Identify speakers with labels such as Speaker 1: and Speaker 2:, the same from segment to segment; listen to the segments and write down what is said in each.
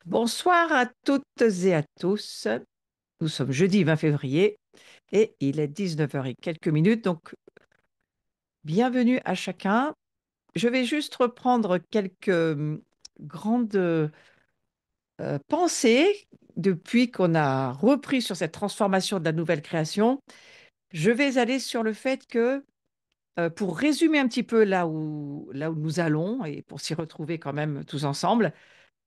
Speaker 1: Bonsoir à toutes et à tous. Nous sommes jeudi 20 février et il est 19 h et quelques minutes, donc bienvenue à chacun. Je vais juste reprendre quelques grandes pensées depuis qu'on a repris sur cette transformation de la nouvelle création. Je vais aller sur le fait que, pour résumer un petit peu là où nous allons et pour s'y retrouver quand même tous ensemble,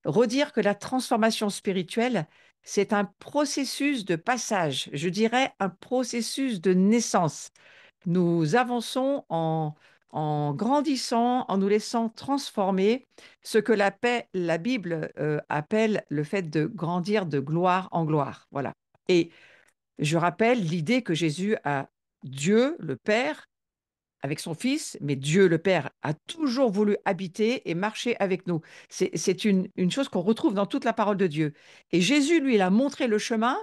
Speaker 1: redire que la transformation spirituelle, c'est un processus de passage, je dirais un processus de naissance. Nous avançons en grandissant, en nous laissant transformer, ce que la Bible appelle le fait de grandir de gloire en gloire. Voilà. Et je rappelle l'idée que Jésus a Dieu, le Père, avec son Fils, mais Dieu le Père a toujours voulu habiter et marcher avec nous. C'est une chose qu'on retrouve dans toute la parole de Dieu. Et Jésus, lui, il a montré le chemin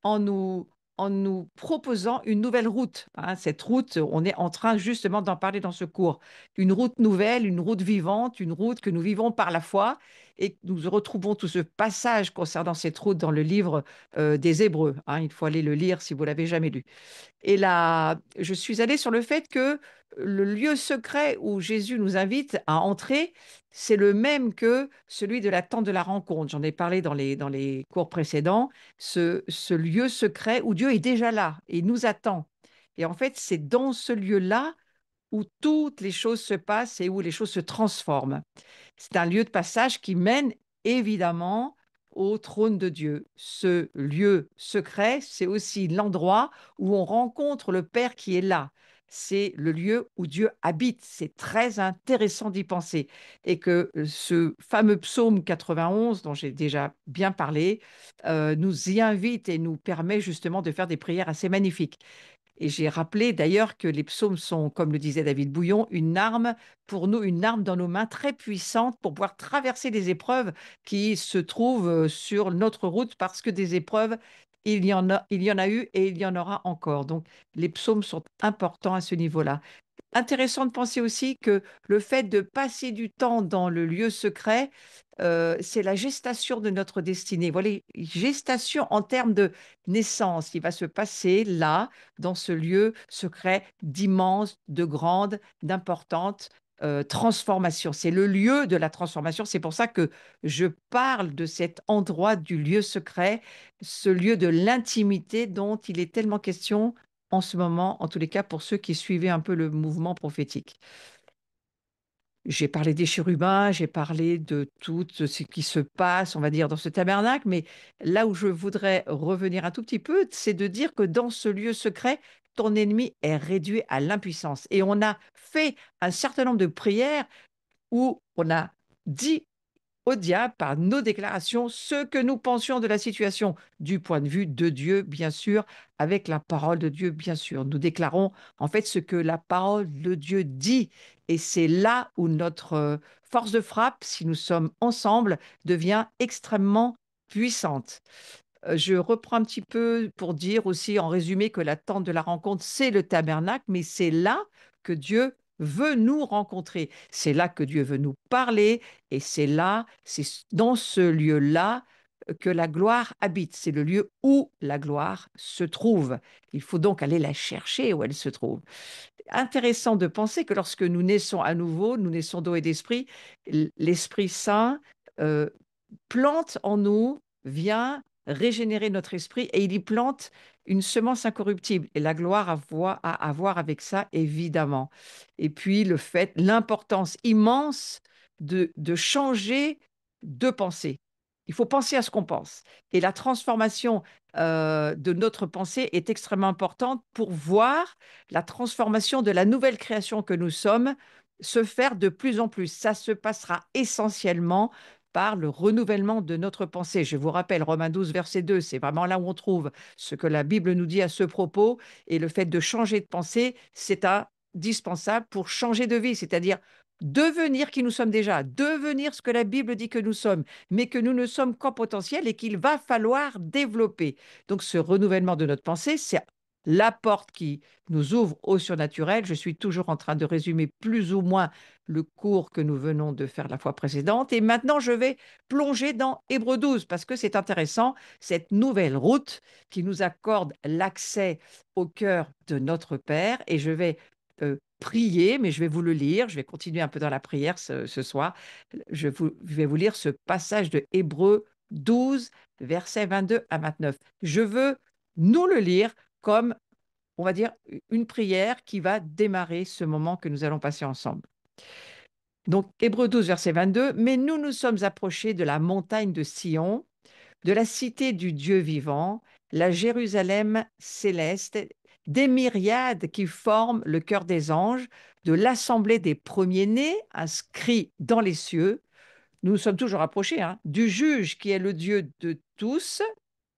Speaker 1: en nous, en nous proposant une nouvelle route, hein. Cette route, on est en train justement d'en parler dans ce cours. Une route nouvelle, une route vivante, une route que nous vivons par la foi. Et nous retrouvons tout ce passage concernant cette route dans le livre des Hébreux, hein. Il faut aller le lire si vous l'avez jamais lu. Et là, je suis allée sur le fait que le lieu secret où Jésus nous invite à entrer, c'est le même que celui de la tente de la rencontre. J'en ai parlé dans les cours précédents. Ce lieu secret où Dieu est déjà là et nous attend. Et en fait, c'est dans ce lieu-là où toutes les choses se passent et où les choses se transforment. C'est un lieu de passage qui mène évidemment au trône de Dieu. Ce lieu secret, c'est aussi l'endroit où on rencontre le Père qui est là. C'est le lieu où Dieu habite. C'est très intéressant d'y penser. Et que ce fameux psaume 91, dont j'ai déjà bien parlé, nous y invite et nous permet justement de faire des prières assez magnifiques. Et j'ai rappelé d'ailleurs que les psaumes sont, comme le disait David Bouillon, une arme pour nous, une arme dans nos mains très puissante pour pouvoir traverser des épreuves qui se trouvent sur notre route parce que des épreuves, il y en a eu et il y en aura encore. Donc les psaumes sont importants à ce niveau-là. Intéressant de penser aussi que le fait de passer du temps dans le lieu secret, c'est la gestation de notre destinée. Voilà, gestation en termes de naissance qui va se passer là, dans ce lieu secret d'immense, de grande, d'importante transformation. C'est le lieu de la transformation. C'est pour ça que je parle de cet endroit du lieu secret, ce lieu de l'intimité dont il est tellement question en ce moment, en tous les cas pour ceux qui suivaient un peu le mouvement prophétique. J'ai parlé des chérubins, j'ai parlé de tout ce qui se passe, on va dire, dans ce tabernacle, mais là où je voudrais revenir un tout petit peu, c'est de dire que dans ce lieu secret, ton ennemi est réduit à l'impuissance. Et on a fait un certain nombre de prières où on a dit au diable par nos déclarations ce que nous pensions de la situation du point de vue de Dieu, bien sûr, avec la parole de Dieu, bien sûr. Nous déclarons en fait ce que la parole de Dieu dit et c'est là où notre force de frappe, si nous sommes ensemble, devient extrêmement puissante. Je reprends un petit peu pour dire aussi en résumé que la tente de la rencontre, c'est le tabernacle, mais c'est là que Dieu veut nous rencontrer. C'est là que Dieu veut nous parler et c'est là, c'est dans ce lieu-là que la gloire habite. C'est le lieu où la gloire se trouve. Il faut donc aller la chercher où elle se trouve. Intéressant de penser que lorsque nous naissons à nouveau, nous naissons d'eau et d'esprit, l'Esprit Saint euh, plante en nous, vient régénérer notre esprit et il y plante une semence incorruptible. Et la gloire à voir avec ça, évidemment. Et puis le fait, l'importance immense de changer de pensée. Il faut penser à ce qu'on pense. Et la transformation de notre pensée est extrêmement importante pour voir la transformation de la nouvelle création que nous sommes se faire de plus en plus. Ça se passera essentiellement par le renouvellement de notre pensée. Je vous rappelle, Romains 12, verset 2, c'est vraiment là où on trouve ce que la Bible nous dit à ce propos. Et le fait de changer de pensée, c'est indispensable pour changer de vie, c'est-à-dire devenir qui nous sommes déjà, devenir ce que la Bible dit que nous sommes, mais que nous ne sommes qu'en potentiel et qu'il va falloir développer. Donc ce renouvellement de notre pensée, c'est la porte qui nous ouvre au surnaturel. Je suis toujours en train de résumer plus ou moins le cours que nous venons de faire la fois précédente. Et maintenant, je vais plonger dans Hébreux 12 parce que c'est intéressant, cette nouvelle route qui nous accorde l'accès au cœur de notre Père. Et je vais prier, mais je vais vous le lire. Je vais continuer un peu dans la prière ce soir. Je vais vous lire ce passage de Hébreux 12, versets 22 à 29. Je veux nous le lire comme, on va dire, une prière qui va démarrer ce moment que nous allons passer ensemble. Donc, Hébreux 12, verset 22, mais nous nous sommes approchés de la montagne de Sion, de la cité du Dieu vivant, la Jérusalem céleste, des myriades qui forment le cœur des anges, de l'assemblée des premiers-nés inscrits dans les cieux. Nous nous sommes toujours approchés du juge qui est le Dieu de tous.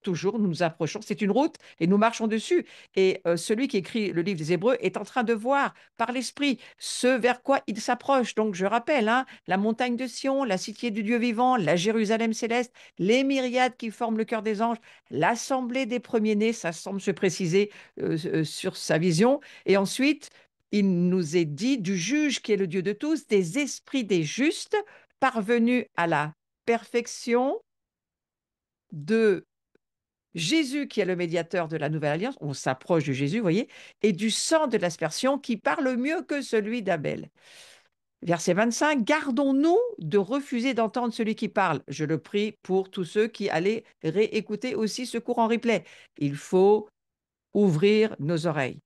Speaker 1: Toujours, nous nous approchons. C'est une route et nous marchons dessus. Et celui qui écrit le livre des Hébreux est en train de voir par l'Esprit ce vers quoi il s'approche. Donc, je rappelle, la montagne de Sion, la cité du Dieu vivant, la Jérusalem céleste, les myriades qui forment le cœur des anges, l'assemblée des premiers-nés, ça semble se préciser sur sa vision. Et ensuite, il nous est dit du juge qui est le Dieu de tous, des esprits des justes parvenus à la perfection de Jésus qui est le médiateur de la nouvelle alliance, on s'approche de Jésus, vous voyez, et du sang de l'aspersion qui parle mieux que celui d'Abel. Verset 25, gardons-nous de refuser d'entendre celui qui parle. Je le prie pour tous ceux qui allaient réécouter aussi ce cours en replay. Il faut ouvrir nos oreilles.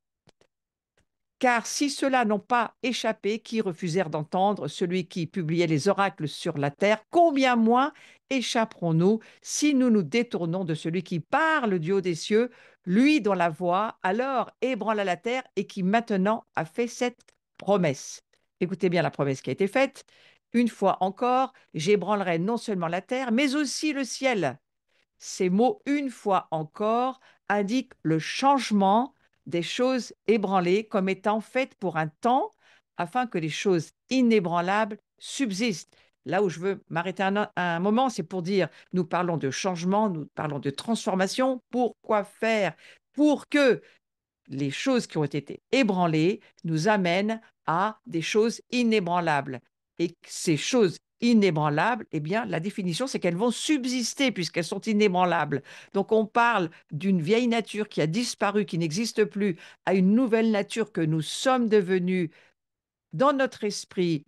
Speaker 1: Car si ceux-là n'ont pas échappé, qui refusèrent d'entendre celui qui publiait les oracles sur la terre, combien moins échapperons-nous si nous nous détournons de celui qui parle du haut des cieux, lui dont la voix alors ébranla la terre et qui maintenant a fait cette promesse. Écoutez bien la promesse qui a été faite. Une fois encore, j'ébranlerai non seulement la terre, mais aussi le ciel. Ces mots, une fois encore, indiquent le changement des choses ébranlées comme étant faites pour un temps afin que les choses inébranlables subsistent. Là où je veux m'arrêter un moment, c'est pour dire, nous parlons de changement, nous parlons de transformation. Pourquoi faire? Pour que les choses qui ont été ébranlées nous amènent à des choses inébranlables. Et ces choses inébranlables, eh bien, la définition, c'est qu'elles vont subsister puisqu'elles sont inébranlables. Donc, on parle d'une vieille nature qui a disparu, qui n'existe plus, à une nouvelle nature que nous sommes devenus dans notre esprit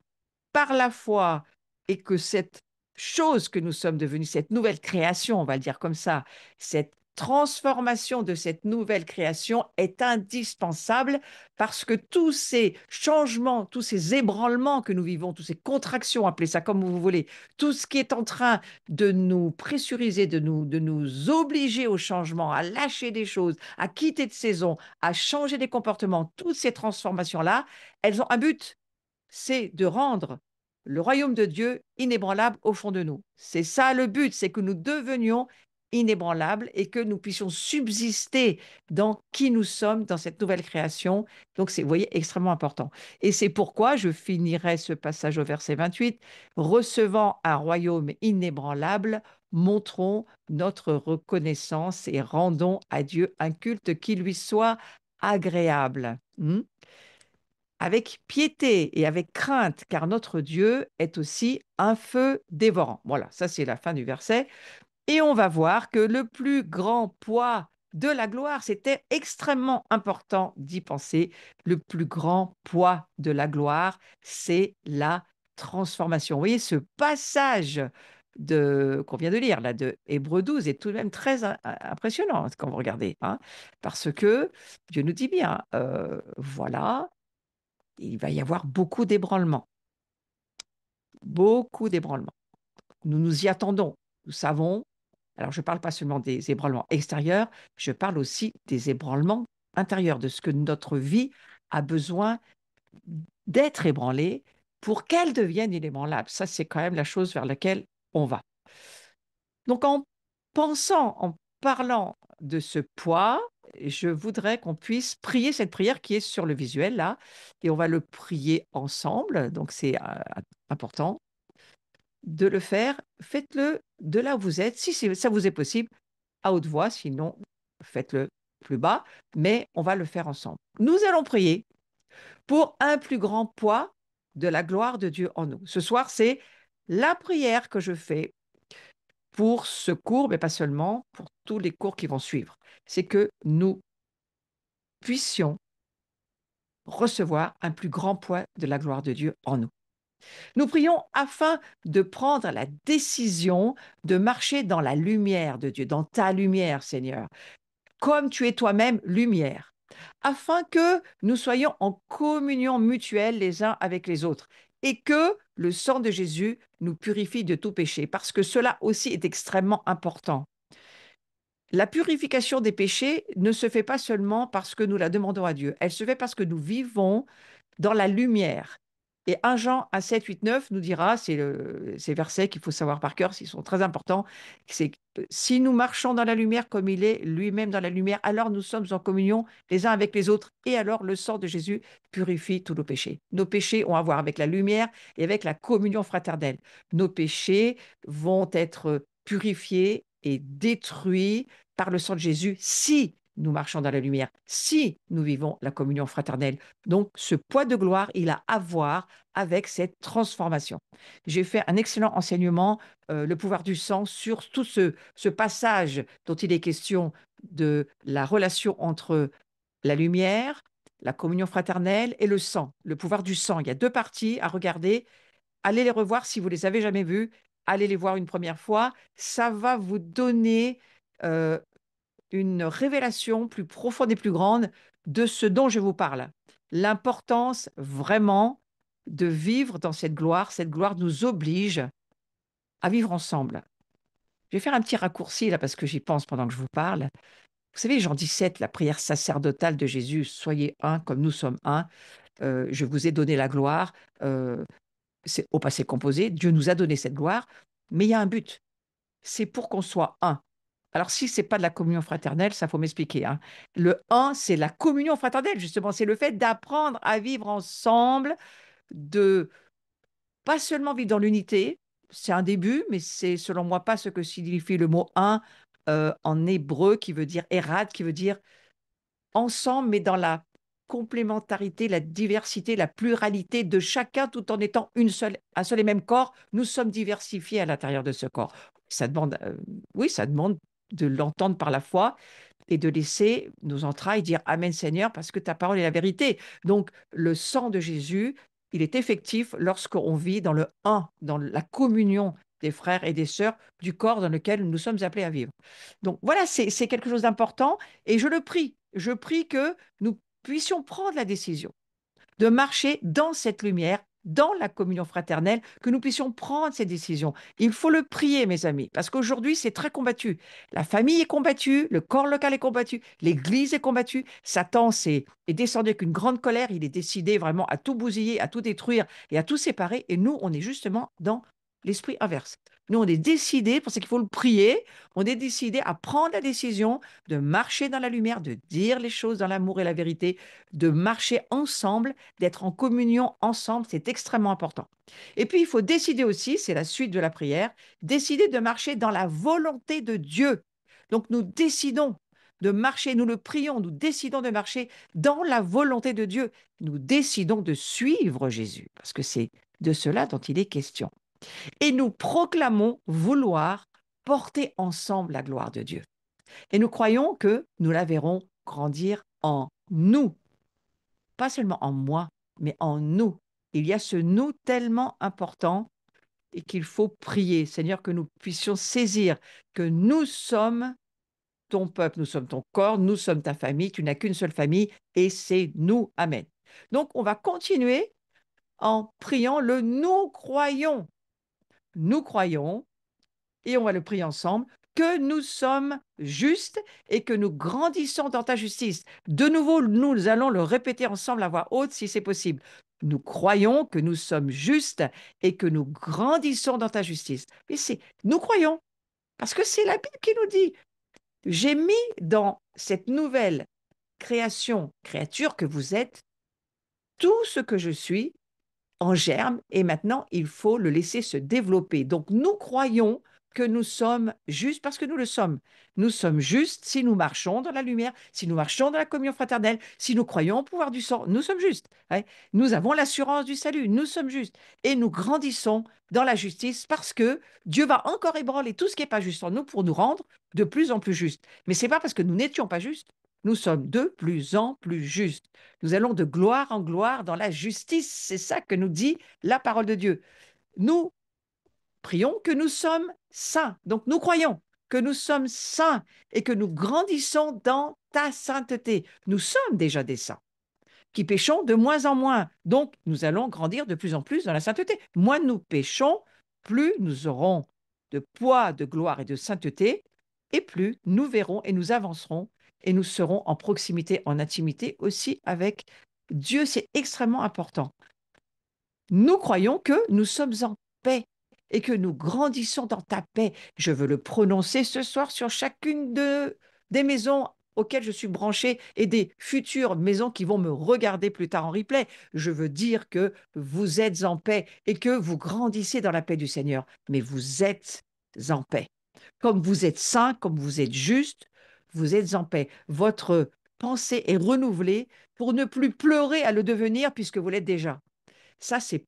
Speaker 1: par la foi et que cette chose que nous sommes devenus, cette nouvelle création, on va le dire comme ça, cette transformation de cette nouvelle création est indispensable parce que tous ces changements, tous ces ébranlements que nous vivons, toutes ces contractions, appelez ça comme vous voulez, tout ce qui est en train de nous pressuriser, de nous obliger au changement, à lâcher des choses, à quitter de saison, à changer des comportements, toutes ces transformations-là, elles ont un but, c'est de rendre le royaume de Dieu inébranlable au fond de nous. C'est ça le but, c'est que nous devenions inébranlables et que nous puissions subsister dans qui nous sommes, dans cette nouvelle création. Donc, c'est, vous voyez, extrêmement important. Et c'est pourquoi je finirai ce passage au verset 28, recevant un royaume inébranlable, montrons notre reconnaissance et rendons à Dieu un culte qui lui soit agréable. Avec piété et avec crainte, car notre Dieu est aussi un feu dévorant. Voilà, ça c'est la fin du verset. Et on va voir que le plus grand poids de la gloire, c'était extrêmement important d'y penser. Le plus grand poids de la gloire, c'est la transformation. Vous voyez, ce passage qu'on vient de lire, là, de Hébreux 12, est tout de même très impressionnant quand vous regardez, parce que Dieu nous dit bien, voilà, il va y avoir beaucoup d'ébranlements. Beaucoup d'ébranlements. Nous nous y attendons. Nous savons, alors je ne parle pas seulement des ébranlements extérieurs, je parle aussi des ébranlements intérieurs, de ce que notre vie a besoin d'être ébranlée pour qu'elle devienne inébranlable. Ça, c'est quand même la chose vers laquelle on va. Donc, en pensant, en parlant de ce poids, je voudrais qu'on puisse prier cette prière qui est sur le visuel là, et on va le prier ensemble. Donc, c'est important de le faire. Faites-le de là où vous êtes, si ça vous est possible, à haute voix, sinon, faites-le plus bas, mais on va le faire ensemble. Nous allons prier pour un plus grand poids de la gloire de Dieu en nous. Ce soir, c'est la prière que je fais pour ce cours, mais pas seulement, pour tous les cours qui vont suivre. C'est que nous puissions recevoir un plus grand poids de la gloire de Dieu en nous. Nous prions afin de prendre la décision de marcher dans la lumière de Dieu, dans ta lumière, Seigneur, comme tu es toi-même lumière, afin que nous soyons en communion mutuelle les uns avec les autres et que le sang de Jésus nous purifie de tout péché, parce que cela aussi est extrêmement important. La purification des péchés ne se fait pas seulement parce que nous la demandons à Dieu, elle se fait parce que nous vivons dans la lumière. Et 1 Jean 1, 7, 8, 9 nous dira, ces versets qu'il faut savoir par cœur, ils sont très importants, c'est que si nous marchons dans la lumière comme il est lui-même dans la lumière, alors nous sommes en communion les uns avec les autres, et alors le sang de Jésus purifie tous nos péchés. Nos péchés ont à voir avec la lumière et avec la communion fraternelle. Nos péchés vont être purifiés et détruits par le sang de Jésus si nous marchons dans la lumière, si nous vivons la communion fraternelle. Donc, ce poids de gloire, il a à voir avec cette transformation. J'ai fait un excellent enseignement, le pouvoir du sang, sur tout ce passage dont il est question de la relation entre la lumière, la communion fraternelle et le sang, le pouvoir du sang. Il y a deux parties à regarder. Allez les revoir si vous les avez jamais vues. Allez les voir une première fois. Ça va vous donner euh, une révélation plus profonde et plus grande de ce dont je vous parle. L'importance vraiment de vivre dans cette gloire. Cette gloire nous oblige à vivre ensemble. Je vais faire un petit raccourci là parce que j'y pense pendant que je vous parle. Vous savez, Jean 17, la prière sacerdotale de Jésus, soyez un comme nous sommes un. Je vous ai donné la gloire. C'est au passé composé. Dieu nous a donné cette gloire, mais il y a un but. C'est pour qu'on soit un. Alors, si ce n'est pas de la communion fraternelle, ça faut m'expliquer, hein. Le un, c'est la communion fraternelle, justement. C'est le fait d'apprendre à vivre ensemble, de pas seulement vivre dans l'unité. C'est un début, mais c'est selon moi pas ce que signifie le mot un en hébreu, qui veut dire érad, qui veut dire ensemble, mais dans la complémentarité, la diversité, la pluralité de chacun, tout en étant un seul et même corps. Nous sommes diversifiés à l'intérieur de ce corps. Ça demande, oui, ça demande de l'entendre par la foi et de laisser nos entrailles dire Amen Seigneur, parce que ta parole est la vérité. Donc, le sang de Jésus, il est effectif lorsqu'on vit dans le un, dans la communion des frères et des sœurs du corps dans lequel nous sommes appelés à vivre. Donc voilà, c'est quelque chose d'important et je le prie. Je prie que nous puissions prendre la décision de marcher dans cette lumière, dans la communion fraternelle, que nous puissions prendre ces décisions. Il faut le prier, mes amis, parce qu'aujourd'hui, c'est très combattu. La famille est combattue, le corps local est combattu, l'Église est combattue. Satan est descendu avec une grande colère, il est décidé vraiment à tout bousiller, à tout détruire et à tout séparer. Et nous, on est justement dans l'esprit inverse. Nous, on est décidé, pour ça qu'il faut le prier, on est décidé à prendre la décision de marcher dans la lumière, de dire les choses dans l'amour et la vérité, de marcher ensemble, d'être en communion ensemble, c'est extrêmement important. Et puis, il faut décider aussi, c'est la suite de la prière, décider de marcher dans la volonté de Dieu. Donc, nous décidons de marcher, nous le prions, nous décidons de marcher dans la volonté de Dieu. Nous décidons de suivre Jésus, parce que c'est de cela dont il est question. Et nous proclamons vouloir porter ensemble la gloire de Dieu. Et nous croyons que nous la verrons grandir en nous, pas seulement en moi, mais en nous. Il y a ce nous tellement important et qu'il faut prier, Seigneur, que nous puissions saisir que nous sommes ton peuple, nous sommes ton corps, nous sommes ta famille, tu n'as qu'une seule famille et c'est nous. Amen. Donc, on va continuer en priant le nous croyons. Nous croyons et on va le prier ensemble, que nous sommes justes et que nous grandissons dans ta justice. De nouveau, nous allons le répéter ensemble à voix haute si c'est possible. Nous croyons que nous sommes justes et que nous grandissons dans ta justice. Mais nous croyons, parce que c'est la Bible qui nous dit, j'ai mis dans cette nouvelle créature que vous êtes, tout ce que je suis en germe et maintenant il faut le laisser se développer. Donc nous croyons que nous sommes justes parce que nous le sommes. Nous sommes justes si nous marchons dans la lumière, si nous marchons dans la communion fraternelle, si nous croyons au pouvoir du sang, nous sommes justes. Ouais. Nous avons l'assurance du salut, nous sommes justes. Et nous grandissons dans la justice parce que Dieu va encore ébranler tout ce qui n'est pas juste en nous pour nous rendre de plus en plus justes. Mais ce n'est pas parce que nous n'étions pas justes, nous sommes de plus en plus justes. Nous allons de gloire en gloire dans la justice. C'est ça que nous dit la parole de Dieu. Nous prions que nous sommes saints. Donc nous croyons que nous sommes saints et que nous grandissons dans ta sainteté. Nous sommes déjà des saints qui péchons de moins en moins. Donc nous allons grandir de plus en plus dans la sainteté. Moins nous péchons, plus nous aurons de poids, de gloire et de sainteté, et plus nous verrons et nous avancerons et nous serons en proximité, en intimité aussi avec Dieu. C'est extrêmement important. Nous croyons que nous sommes en paix et que nous grandissons dans ta paix. Je veux le prononcer ce soir sur chacune des maisons auxquelles je suis branché et des futures maisons qui vont me regarder plus tard en replay. Je veux dire que vous êtes en paix et que vous grandissez dans la paix du Seigneur, mais vous êtes en paix. Comme vous êtes saint, comme vous êtes juste, vous êtes en paix. Votre pensée est renouvelée pour ne plus pleurer à le devenir puisque vous l'êtes déjà. Ça, c'est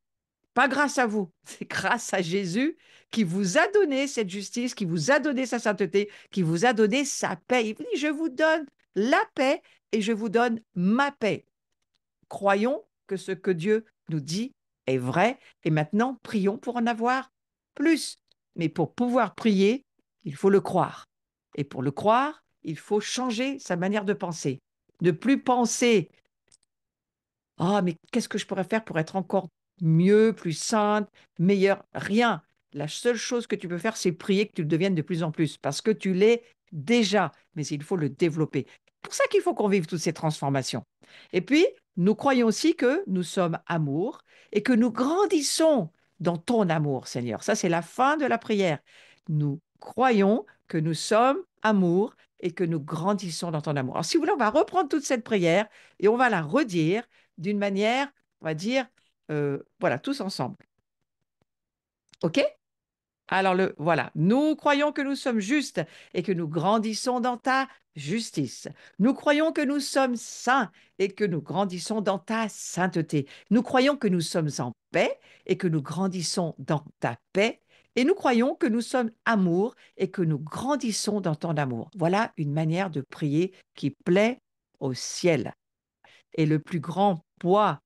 Speaker 1: pas grâce à vous, c'est grâce à Jésus qui vous a donné cette justice, qui vous a donné sa sainteté, qui vous a donné sa paix. Il vous dit, je vous donne la paix et je vous donne ma paix. Croyons que ce que Dieu nous dit est vrai et maintenant prions pour en avoir plus. Mais pour pouvoir prier, il faut le croire. Et pour le croire, il faut changer sa manière de penser. Ne plus penser ah, mais qu'est-ce que je pourrais faire pour être encore mieux, plus sainte, meilleure? Rien. La seule chose que tu peux faire, c'est prier que tu le deviennes de plus en plus, parce que tu l'es déjà, mais il faut le développer. C'est pour ça qu'il faut qu'on vive toutes ces transformations. Et puis, nous croyons aussi que nous sommes amour et que nous grandissons dans ton amour, Seigneur. Ça, c'est la fin de la prière. Nous croyons que nous sommes amour et que nous grandissons dans ton amour. Alors, si vous voulez, on va reprendre toute cette prière et on va la redire d'une manière, on va dire, voilà, tous ensemble. OK? Alors, voilà, nous croyons que nous sommes justes et que nous grandissons dans ta justice. Nous croyons que nous sommes saints et que nous grandissons dans ta sainteté. Nous croyons que nous sommes en paix et que nous grandissons dans ta paix. Et nous croyons que nous sommes amour et que nous grandissons dans ton amour. Voilà une manière de prier qui plaît au ciel. Et le plus grand poids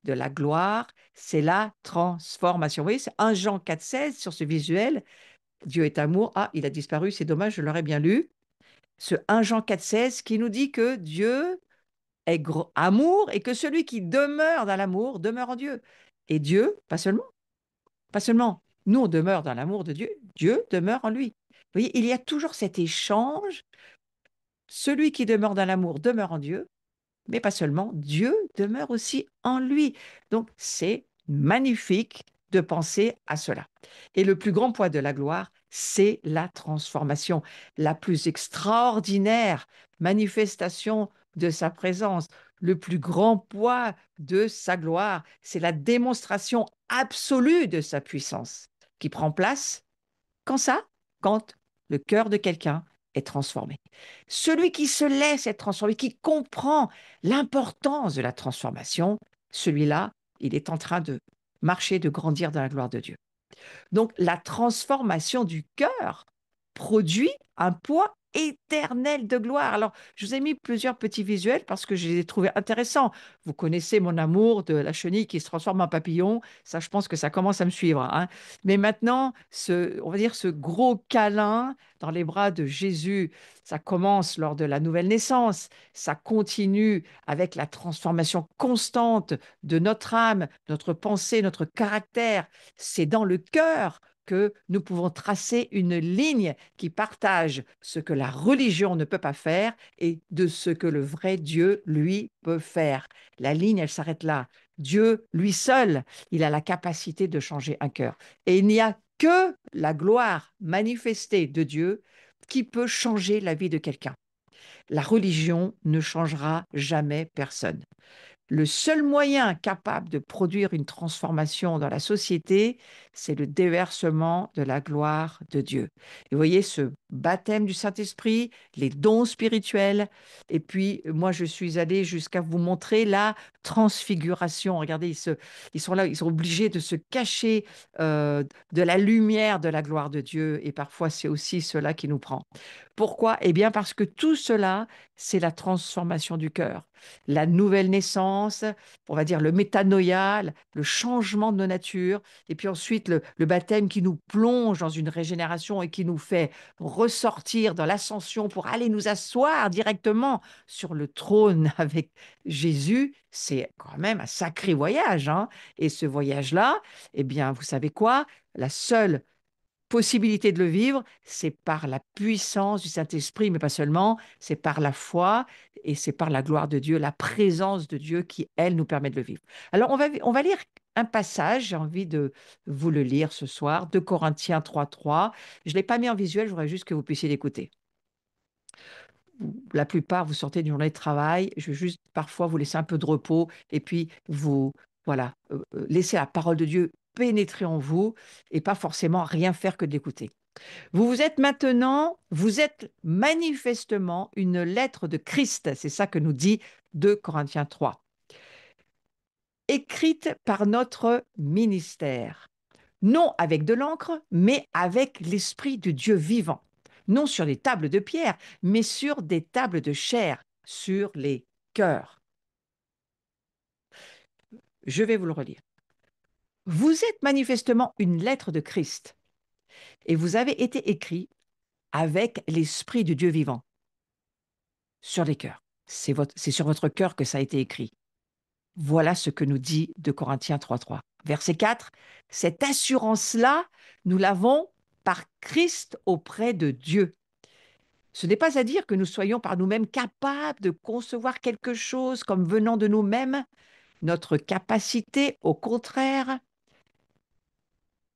Speaker 1: de la gloire, c'est la transformation. Vous voyez, c'est 1 Jean 4,16 sur ce visuel. Dieu est amour. Ah, il a disparu, c'est dommage, je l'aurais bien lu. Ce 1 Jean 4,16 qui nous dit que Dieu est amour et que celui qui demeure dans l'amour demeure en Dieu. Et Dieu, pas seulement, nous on demeure dans l'amour de Dieu, Dieu demeure en lui. Vous voyez, il y a toujours cet échange. Celui qui demeure dans l'amour demeure en Dieu, mais pas seulement, Dieu demeure aussi en lui. Donc, c'est magnifique de penser à cela. Et le plus grand poids de la gloire, c'est la transformation, la plus extraordinaire manifestation de sa présence. Le plus grand poids de sa gloire, c'est la démonstration absolue de sa puissance qui prend place quand ça? Quand le cœur de quelqu'un est transformé. Celui qui se laisse être transformé, qui comprend l'importance de la transformation, celui-là, il est en train de marcher, de grandir dans la gloire de Dieu. Donc, la transformation du cœur produit un poids éternel de gloire. Alors, je vous ai mis plusieurs petits visuels parce que je les ai trouvés intéressants. Vous connaissez mon amour de la chenille qui se transforme en papillon. Ça, je pense que ça commence à me suivre, hein. Mais maintenant, on va dire ce gros câlin dans les bras de Jésus, ça commence lors de la nouvelle naissance. Ça continue avec la transformation constante de notre âme, notre pensée, notre caractère. C'est dans le cœur que nous pouvons tracer une ligne qui partage ce que la religion ne peut pas faire et de ce que le vrai Dieu, lui, peut faire. La ligne, elle s'arrête là. Dieu, lui seul, il a la capacité de changer un cœur. Et il n'y a que la gloire manifestée de Dieu qui peut changer la vie de quelqu'un. La religion ne changera jamais personne. Le seul moyen capable de produire une transformation dans la société, c'est le déversement de la gloire de Dieu. Et vous voyez, ce baptême du Saint-Esprit, les dons spirituels, et puis moi je suis allée jusqu'à vous montrer la transfiguration. Regardez, ils sont là, ils sont obligés de se cacher de la lumière de la gloire de Dieu, et parfois c'est aussi cela qui nous prend. Pourquoi? Eh bien parce que tout cela, c'est la transformation du cœur, la nouvelle naissance, on va dire le métanoïa, le changement de nos natures, et puis ensuite le baptême qui nous plonge dans une régénération et qui nous fait ressortir dans l'ascension pour aller nous asseoir directement sur le trône avec Jésus. C'est quand même un sacré voyage, hein. Et ce voyage-là, eh bien, vous savez quoi? La seule possibilité de le vivre, c'est par la puissance du Saint-Esprit, mais pas seulement, c'est par la foi et c'est par la gloire de Dieu, la présence de Dieu qui, elle, nous permet de le vivre. Alors, on va lire un passage, j'ai envie de vous le lire ce soir, de Corinthiens 3.3. Je ne l'ai pas mis en visuel, je voudrais juste que vous puissiez l'écouter. La plupart, vous sortez d'une journée de travail, je veux juste parfois vous laisser un peu de repos et puis vous, voilà, laisser la parole de Dieu pénétrer en vous et pas forcément rien faire que d'écouter. Vous êtes maintenant, vous êtes manifestement une lettre de Christ, c'est ça que nous dit 2 Corinthiens 3, écrite par notre ministère, non avec de l'encre, mais avec l'Esprit de Dieu vivant, non sur des tables de pierre, mais sur des tables de chair, sur les cœurs. Je vais vous le relire. Vous êtes manifestement une lettre de Christ et vous avez été écrit avec l'Esprit de Dieu vivant sur les cœurs. C'est sur votre cœur que ça a été écrit. Voilà ce que nous dit 2 Corinthiens 3.3. Verset 4, cette assurance-là, nous l'avons par Christ auprès de Dieu. Ce n'est pas à dire que nous soyons par nous-mêmes capables de concevoir quelque chose comme venant de nous-mêmes. Notre capacité, au contraire,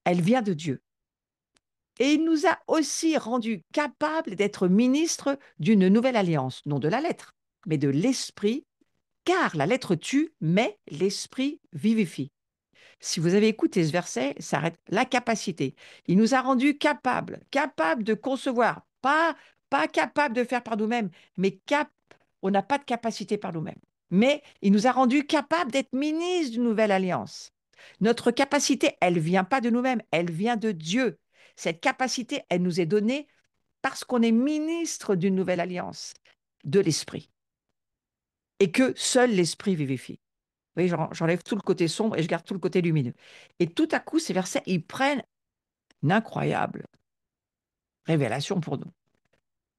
Speaker 1: elle vient de Dieu. Et il nous a aussi rendus capables d'être ministres d'une nouvelle alliance, non de la lettre, mais de l'esprit, car la lettre tue, mais l'esprit vivifie. Si vous avez écouté ce verset, ça arrête la capacité. Il nous a rendus capables de concevoir, pas capables de faire par nous-mêmes, mais on n'a pas de capacité par nous-mêmes. Mais il nous a rendus capables d'être ministres d'une nouvelle alliance. Notre capacité, elle vient pas de nous-mêmes, elle vient de Dieu. Cette capacité, elle nous est donnée parce qu'on est ministre d'une nouvelle alliance, de l'esprit, et que seul l'esprit vivifie. Vous voyez, j'enlève tout le côté sombre et je garde tout le côté lumineux. Et tout à coup, ces versets, ils prennent une incroyable révélation pour nous.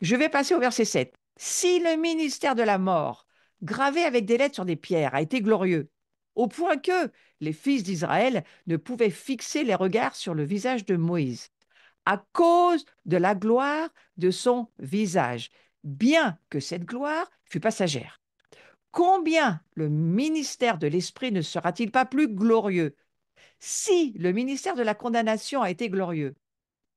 Speaker 1: Je vais passer au verset 7. Si le ministère de la mort, gravé avec des lettres sur des pierres, a été glorieux, au point que les fils d'Israël ne pouvaient fixer les regards sur le visage de Moïse, à cause de la gloire de son visage, bien que cette gloire fût passagère. Combien le ministère de l'Esprit ne sera-t-il pas plus glorieux? Si le ministère de la condamnation a été glorieux,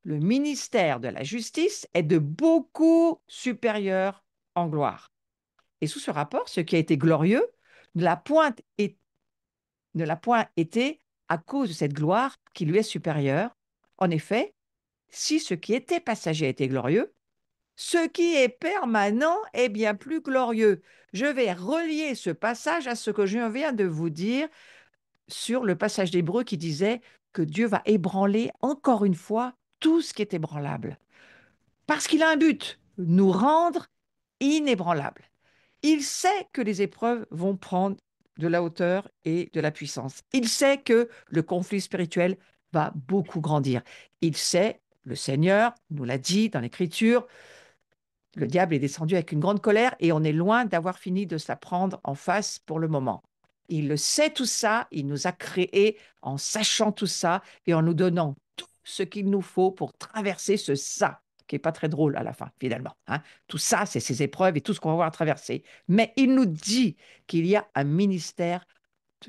Speaker 1: le ministère de la justice est de beaucoup supérieur en gloire. Et sous ce rapport, ce qui a été glorieux ne l'a point, ne l'a point été à cause de cette gloire qui lui est supérieure. En effet, si ce qui était passager a été glorieux, ce qui est permanent est bien plus glorieux. Je vais relier ce passage à ce que je viens de vous dire sur le passage d'Hébreu qui disait que Dieu va ébranler encore une fois tout ce qui est ébranlable. Parce qu'il a un but, nous rendre inébranlables. Il sait que les épreuves vont prendre de la hauteur et de la puissance. Il sait que le conflit spirituel va beaucoup grandir. Il sait, le Seigneur nous l'a dit dans l'Écriture, le diable est descendu avec une grande colère et on est loin d'avoir fini de se la prendre en face pour le moment. Il le sait tout ça, il nous a créés en sachant tout ça et en nous donnant tout ce qu'il nous faut pour traverser ce ça, qui n'est pas très drôle à la fin, finalement, hein. Tout ça, c'est ces épreuves et tout ce qu'on va avoir à traverser. Mais il nous dit qu'il y a un ministère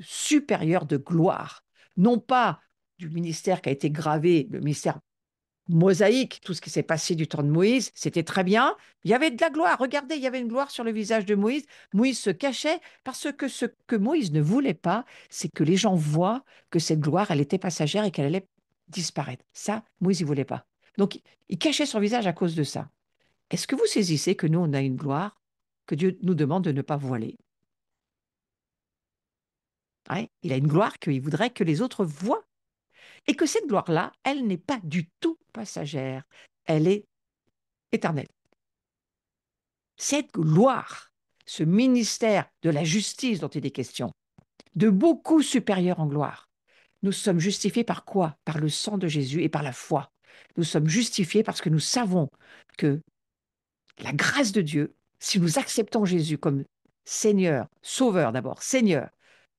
Speaker 1: supérieur de gloire, non pas du ministère qui a été gravé, le ministère mosaïque, tout ce qui s'est passé du temps de Moïse, c'était très bien. Il y avait de la gloire. Regardez, il y avait une gloire sur le visage de Moïse. Moïse se cachait parce que ce que Moïse ne voulait pas, c'est que les gens voient que cette gloire, elle était passagère et qu'elle allait disparaître. Ça, Moïse, il voulait pas. Donc, il cachait son visage à cause de ça. Est-ce que vous saisissez que nous, on a une gloire que Dieu nous demande de ne pas voiler? Ouais, il a une gloire qu'il voudrait que les autres voient. Et que cette gloire-là, elle n'est pas du tout passagère. Elle est éternelle. Cette gloire, ce ministère de la justice dont il est question, de beaucoup supérieur en gloire, nous sommes justifiés par quoi? Par le sang de Jésus et par la foi. Nous sommes justifiés parce que nous savons que la grâce de Dieu, si nous acceptons Jésus comme Seigneur, Sauveur d'abord, Seigneur,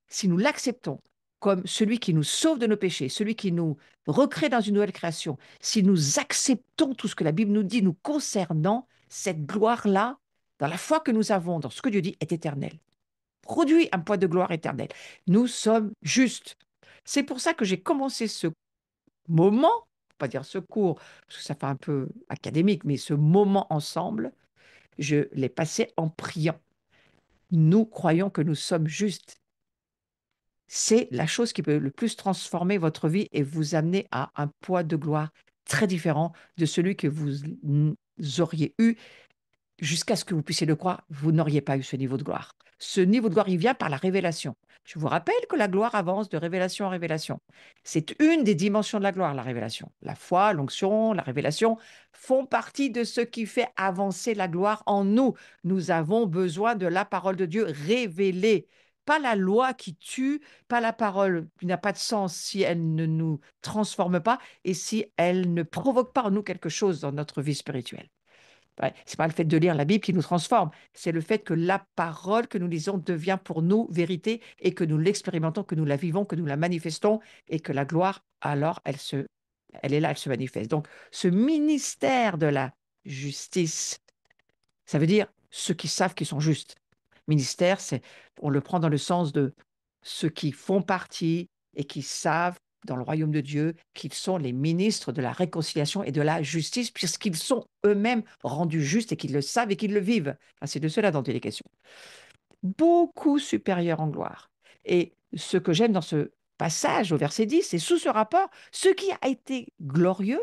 Speaker 1: si nous l'acceptons comme celui qui nous sauve de nos péchés, celui qui nous recrée dans une nouvelle création, si nous acceptons tout ce que la Bible nous dit nous concernant, cette gloire-là, dans la foi que nous avons, dans ce que Dieu dit, est éternelle. Produit un poids de gloire éternelle. Nous sommes justes. C'est pour ça que j'ai commencé ce moment, pas dire ce cours, parce que ça fait un peu académique, mais ce moment ensemble, je l'ai passé en priant. Nous croyons que nous sommes justes. C'est la chose qui peut le plus transformer votre vie et vous amener à un poids de gloire très différent de celui que vous auriez eu jusqu'à ce que vous puissiez le croire, vous n'auriez pas eu ce niveau de gloire. Ce niveau de gloire, il vient par la révélation. Je vous rappelle que la gloire avance de révélation en révélation. C'est une des dimensions de la gloire, la révélation. La foi, l'onction, la révélation font partie de ce qui fait avancer la gloire en nous. Nous avons besoin de la parole de Dieu révélée. Pas la loi qui tue, pas la parole qui n'a pas de sens si elle ne nous transforme pas et si elle ne provoque pas en nous quelque chose dans notre vie spirituelle. Ouais, c'est pas le fait de lire la Bible qui nous transforme, c'est le fait que la parole que nous lisons devient pour nous vérité et que nous l'expérimentons, que nous la vivons, que nous la manifestons et que la gloire, alors, elle est là, elle se manifeste. Donc, ce ministère de la justice, ça veut dire ceux qui savent qu'ils sont justes. Ministère, on le prend dans le sens de ceux qui font partie et qui savent dans le royaume de Dieu qu'ils sont les ministres de la réconciliation et de la justice, puisqu'ils sont eux-mêmes rendus justes et qu'ils le savent et qu'ils le vivent. Ah, c'est de cela dont il est question. Beaucoup supérieur en gloire. Et ce que j'aime dans ce passage au verset 10, c'est sous ce rapport, ce qui a été glorieux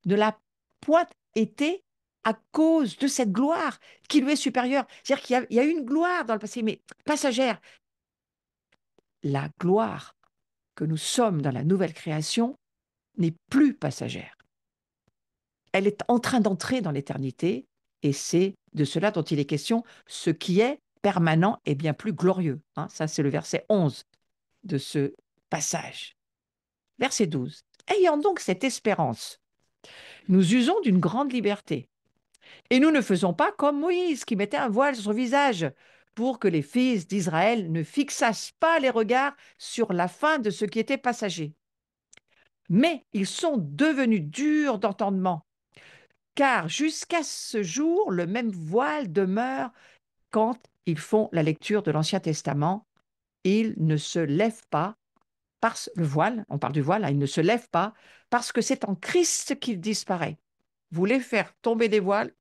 Speaker 1: ne l'a point été à cause de cette gloire qui lui est supérieure. C'est-à-dire qu'il y a une gloire dans le passé, mais passagère. La gloire que nous sommes dans la nouvelle création n'est plus passagère. Elle est en train d'entrer dans l'éternité et c'est de cela dont il est question. Ce qui est permanent est bien plus glorieux. Hein. Ça, c'est le verset 11 de ce passage. Verset 12. Ayant donc cette espérance, nous usons d'une grande liberté. Et nous ne faisons pas comme Moïse qui mettait un voile sur son visage pour que les fils d'Israël ne fixassent pas les regards sur la fin de ce qui était passager. Mais ils sont devenus durs d'entendement, car jusqu'à ce jour, le même voile demeure quand ils font la lecture de l'Ancien Testament. Ils ne se lèvent pas parce le voile, on parle du voile, hein, il ne se lève pas parce que c'est en Christ qu'il disparaît. Vous voulez faire tomber des voiles,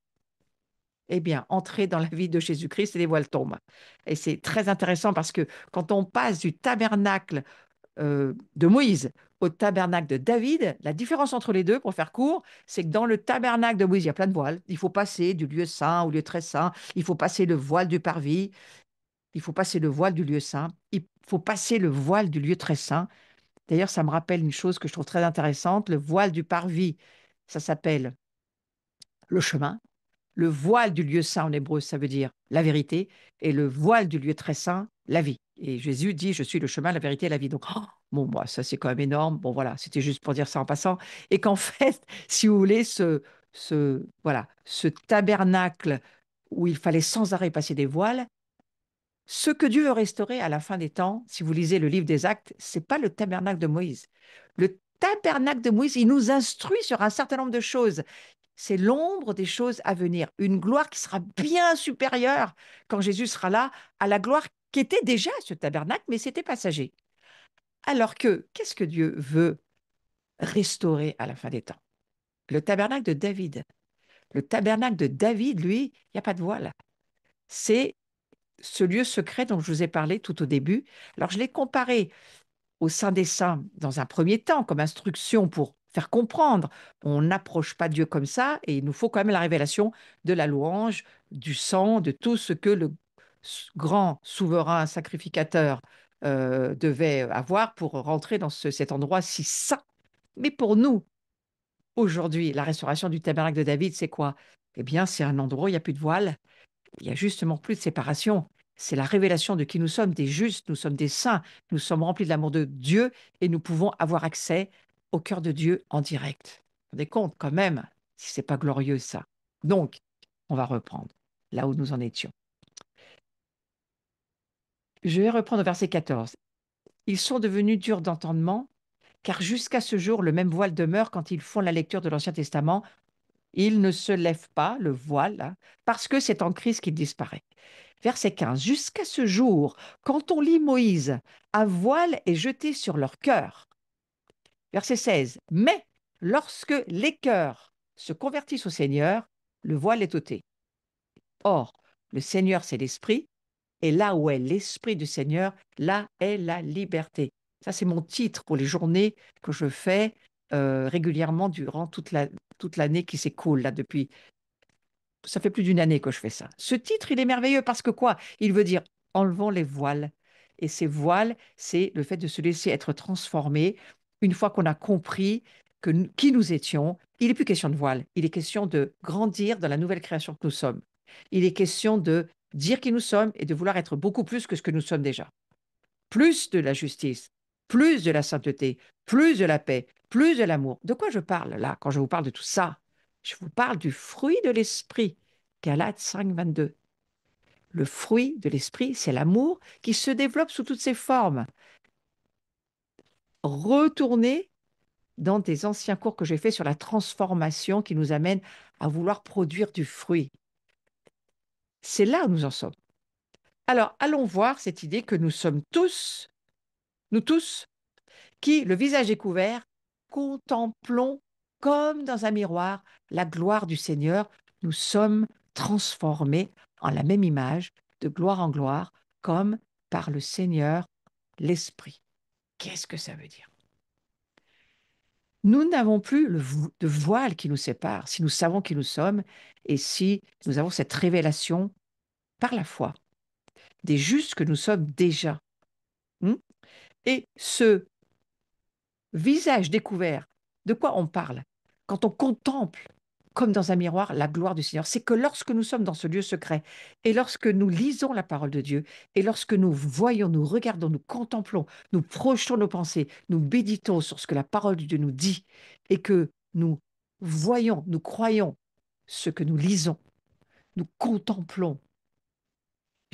Speaker 1: eh bien, entrez dans la vie de Jésus-Christ et les voiles tombent. Et c'est très intéressant parce que quand on passe du tabernacle de Moïse au tabernacle de David, la différence entre les deux, pour faire court, c'est que dans le tabernacle de Moïse, il y a plein de voiles. Il faut passer du lieu saint au lieu très saint. Il faut passer le voile du parvis. Il faut passer le voile du lieu saint. Il faut passer le voile du lieu très saint. D'ailleurs, ça me rappelle une chose que je trouve très intéressante. Le voile du parvis, ça s'appelle le chemin. Le voile du lieu saint en hébreu, ça veut dire la vérité, et le voile du lieu très saint, la vie. Et Jésus dit, je suis le chemin, la vérité et la vie. Donc, oh, bon, moi, ça c'est quand même énorme. Bon, voilà, c'était juste pour dire ça en passant. Et qu'en fait, si vous voulez, voilà, ce tabernacle où il fallait sans arrêt passer des voiles, ce que Dieu veut restaurer à la fin des temps, si vous lisez le livre des Actes, c'est pas le tabernacle de Moïse. Le tabernacle de Moïse, il nous instruit sur un certain nombre de choses. C'est l'ombre des choses à venir, une gloire qui sera bien supérieure quand Jésus sera là à la gloire qui était déjà ce tabernacle, mais c'était passager. Alors que, qu'est-ce que Dieu veut restaurer à la fin des temps? le tabernacle de David. Le tabernacle de David, lui, il n'y a pas de voile. C'est ce lieu secret dont je vous ai parlé tout au début. Alors, je l'ai comparé au Saint des Saints dans un premier temps, comme instruction pour faire comprendre. On n'approche pas Dieu comme ça et il nous faut quand même la révélation de la louange, du sang, de tout ce que le grand souverain sacrificateur devait avoir pour rentrer dans cet endroit si saint. Mais pour nous, aujourd'hui, la restauration du tabernacle de David, c'est quoi? Eh bien, c'est un endroit où il n'y a plus de voile, il y a justement plus de séparation. C'est la révélation de qui nous sommes, des justes, nous sommes des saints, nous sommes remplis de l'amour de Dieu et nous pouvons avoir accès au cœur de Dieu en direct. Vous vous rendez compte quand même, si c'est pas glorieux ça. Donc, on va reprendre là où nous en étions. Je vais reprendre au verset 14. Ils sont devenus durs d'entendement, car jusqu'à ce jour, le même voile demeure quand ils font la lecture de l'Ancien Testament. Il ne se lève pas, le voile, là, parce que c'est en Christ qu'il disparaît. Verset 15. Jusqu'à ce jour, quand on lit Moïse, un voile est jeté sur leur cœur. Verset 16. Mais lorsque les cœurs se convertissent au Seigneur, le voile est ôté. Or, le Seigneur, c'est l'Esprit, et là où est l'Esprit du Seigneur, là est la liberté. Ça, c'est mon titre pour les journées que je fais régulièrement durant toute l'année qui s'écoule, là, depuis ça fait plus d'une année que je fais ça. Ce titre, il est merveilleux parce que quoi? Il veut dire enlevons les voiles. Et ces voiles, c'est le fait de se laisser être transformé une fois qu'on a compris qui nous étions. Il n'est plus question de voile, il est question de grandir dans la nouvelle création que nous sommes. Il est question de dire qui nous sommes et de vouloir être beaucoup plus que ce que nous sommes déjà. Plus de la justice, plus de la sainteté, plus de la paix, plus de l'amour. De quoi je parle là quand je vous parle de tout ça? Je vous parle du fruit de l'esprit. Galates 5, 22. Le fruit de l'esprit, c'est l'amour qui se développe sous toutes ses formes. Retournez dans des anciens cours que j'ai faits sur la transformation qui nous amène à vouloir produire du fruit. C'est là où nous en sommes. Alors, allons voir cette idée que nous tous, qui, le visage découvert, contemplons comme dans un miroir la gloire du Seigneur. Nous sommes transformés en la même image, de gloire en gloire, comme par le Seigneur, l'Esprit. Qu'est-ce que ça veut dire? Nous n'avons plus de voile qui nous sépare si nous savons qui nous sommes et si nous avons cette révélation par la foi des justes que nous sommes déjà. Et ce visage découvert, de quoi on parle? Quand on contemple, comme dans un miroir, la gloire du Seigneur, c'est que lorsque nous sommes dans ce lieu secret et lorsque nous lisons la parole de Dieu et lorsque nous voyons, nous regardons, nous contemplons, nous projetons nos pensées, nous méditons sur ce que la parole de Dieu nous dit et que nous voyons, nous croyons ce que nous lisons, nous contemplons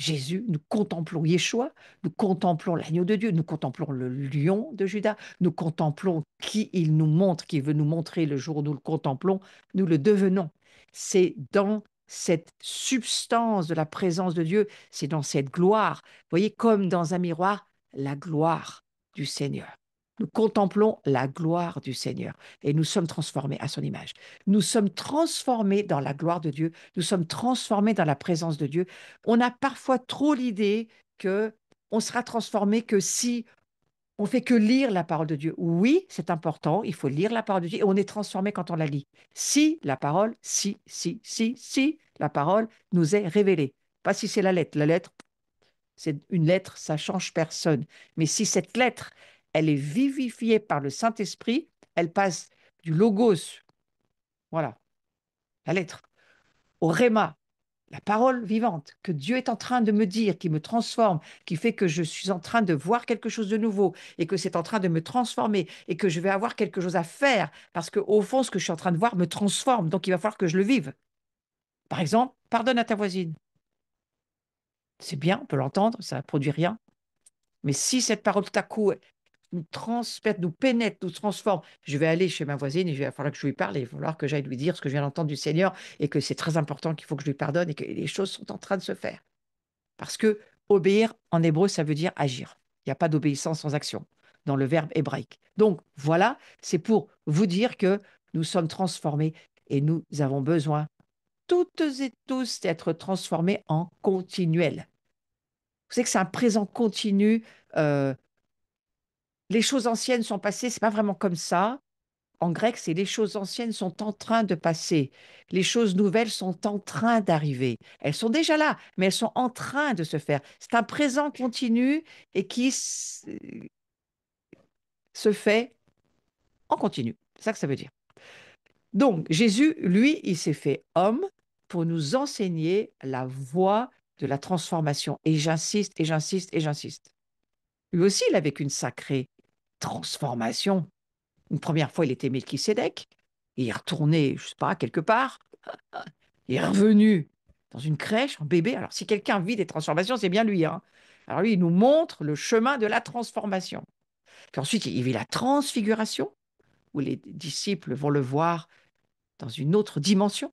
Speaker 1: Jésus, nous contemplons Yeshua, nous contemplons l'agneau de Dieu, nous contemplons le lion de Juda, nous contemplons qui il nous montre, qui veut nous montrer le jour où nous le contemplons, nous le devenons. C'est dans cette substance de la présence de Dieu, c'est dans cette gloire, vous voyez, comme dans un miroir, la gloire du Seigneur. Nous contemplons la gloire du Seigneur et nous sommes transformés à son image. Nous sommes transformés dans la gloire de Dieu, nous sommes transformés dans la présence de Dieu. On a parfois trop l'idée que on sera transformé que si on fait que lire la parole de Dieu. Oui, c'est important, il faut lire la parole de Dieu et on est transformé quand on la lit. Si la parole, si la parole nous est révélée. Pas si c'est la lettre. La lettre, c'est une lettre, ça change personne. Mais si cette lettre, elle est vivifiée par le Saint-Esprit, elle passe du logos, voilà, la lettre, au réma, la parole vivante que Dieu est en train de me dire, qui me transforme, qui fait que je suis en train de voir quelque chose de nouveau et que c'est en train de me transformer et que je vais avoir quelque chose à faire parce que au fond, ce que je suis en train de voir me transforme. Donc, il va falloir que je le vive. Par exemple, pardonne à ta voisine. C'est bien, on peut l'entendre, ça ne produit rien. Mais si cette parole tout à coup nous transperce, nous pénètre, nous transforme. Je vais aller chez ma voisine et il va falloir que je lui parle et il va falloir que j'aille lui dire ce que je viens d'entendre du Seigneur et que c'est très important qu'il faut que je lui pardonne et que les choses sont en train de se faire. Parce que obéir en hébreu, ça veut dire agir. Il n'y a pas d'obéissance sans action dans le verbe hébraïque. Donc voilà, c'est pour vous dire que nous sommes transformés et nous avons besoin, toutes et tous, d'être transformés en continuel. Vous savez que c'est un présent continu. euh, les choses anciennes sont passées, c'est pas vraiment comme ça. En grec, c'est les choses anciennes sont en train de passer. Les choses nouvelles sont en train d'arriver. Elles sont déjà là, mais elles sont en train de se faire. C'est un présent continu et qui se fait en continu. C'est ça que ça veut dire. Donc, Jésus, lui, il s'est fait homme pour nous enseigner la voie de la transformation. Et j'insiste, et j'insiste, et j'insiste. Lui aussi, il a vécu une sacrée transformation. Une première fois, il était Melchisédek. Il est retourné, je ne sais pas, quelque part. Il est revenu dans une crèche, en bébé. Alors, si quelqu'un vit des transformations, c'est bien lui, hein. Alors, lui, il nous montre le chemin de la transformation. Puis ensuite, il vit la transfiguration, où les disciples vont le voir dans une autre dimension.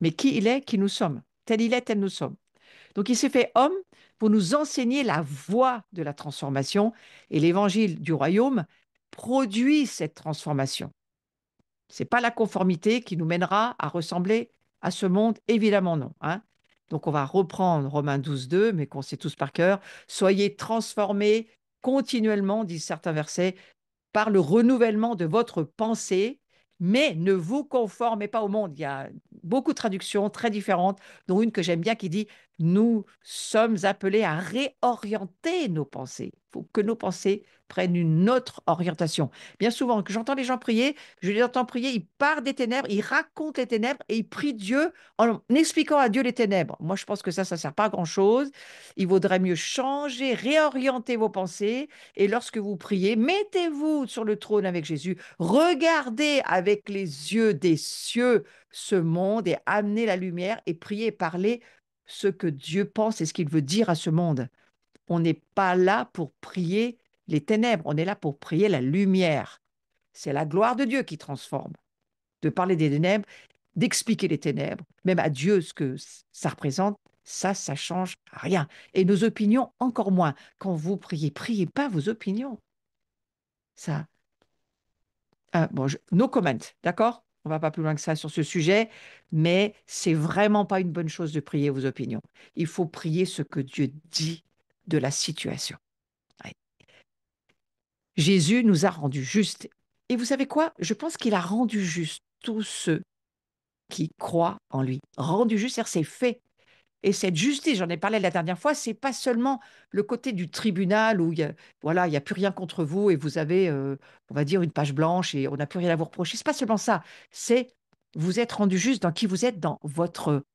Speaker 1: Mais qui il est, qui nous sommes. Tel il est, tel nous sommes. Donc, il s'est fait homme pour nous enseigner la voie de la transformation. Et l'évangile du royaume produit cette transformation. Ce n'est pas la conformité qui nous mènera à ressembler à ce monde, évidemment non, hein. Donc on va reprendre Romains 12, 2, mais qu'on sait tous par cœur. Soyez transformés continuellement, disent certains versets, par le renouvellement de votre pensée, mais ne vous conformez pas au monde. Il y a beaucoup de traductions très différentes, dont une que j'aime bien qui dit, nous sommes appelés à réorienter nos pensées. Il faut que nos pensées prennent une autre orientation. Bien souvent, que j'entends les gens prier, je les entends prier, ils partent des ténèbres, ils racontent les ténèbres et ils prient Dieu en expliquant à Dieu les ténèbres. Moi, je pense que ça ne sert pas à grand-chose. Il vaudrait mieux changer, réorienter vos pensées et lorsque vous priez, mettez-vous sur le trône avec Jésus, regardez avec les yeux des cieux ce monde et amenez la lumière et priez et parlez ce que Dieu pense et ce qu'il veut dire à ce monde. On n'est pas là pour prier les ténèbres, on est là pour prier la lumière. C'est la gloire de Dieu qui transforme. De parler des ténèbres, d'expliquer les ténèbres, même à Dieu ce que ça représente, ça change rien. Et nos opinions, encore moins. Quand vous priez, priez pas vos opinions. Ça, bon, no comment, d'accord? On va pas plus loin que ça sur ce sujet, mais c'est vraiment pas une bonne chose de prier vos opinions. Il faut prier ce que Dieu dit de la situation. Ouais. Jésus nous a rendus justes. Et vous savez quoi? Je pense qu'il a rendu justes tous ceux qui croient en lui. Rendu juste, c'est-à-dire c'est fait. Et cette justice, j'en ai parlé la dernière fois, c'est pas seulement le côté du tribunal où voilà, il y a plus rien contre vous et vous avez, on va dire, une page blanche et on n'a plus rien à vous reprocher. C'est pas seulement ça. C'est vous êtes rendu juste dans qui vous êtes, dans votre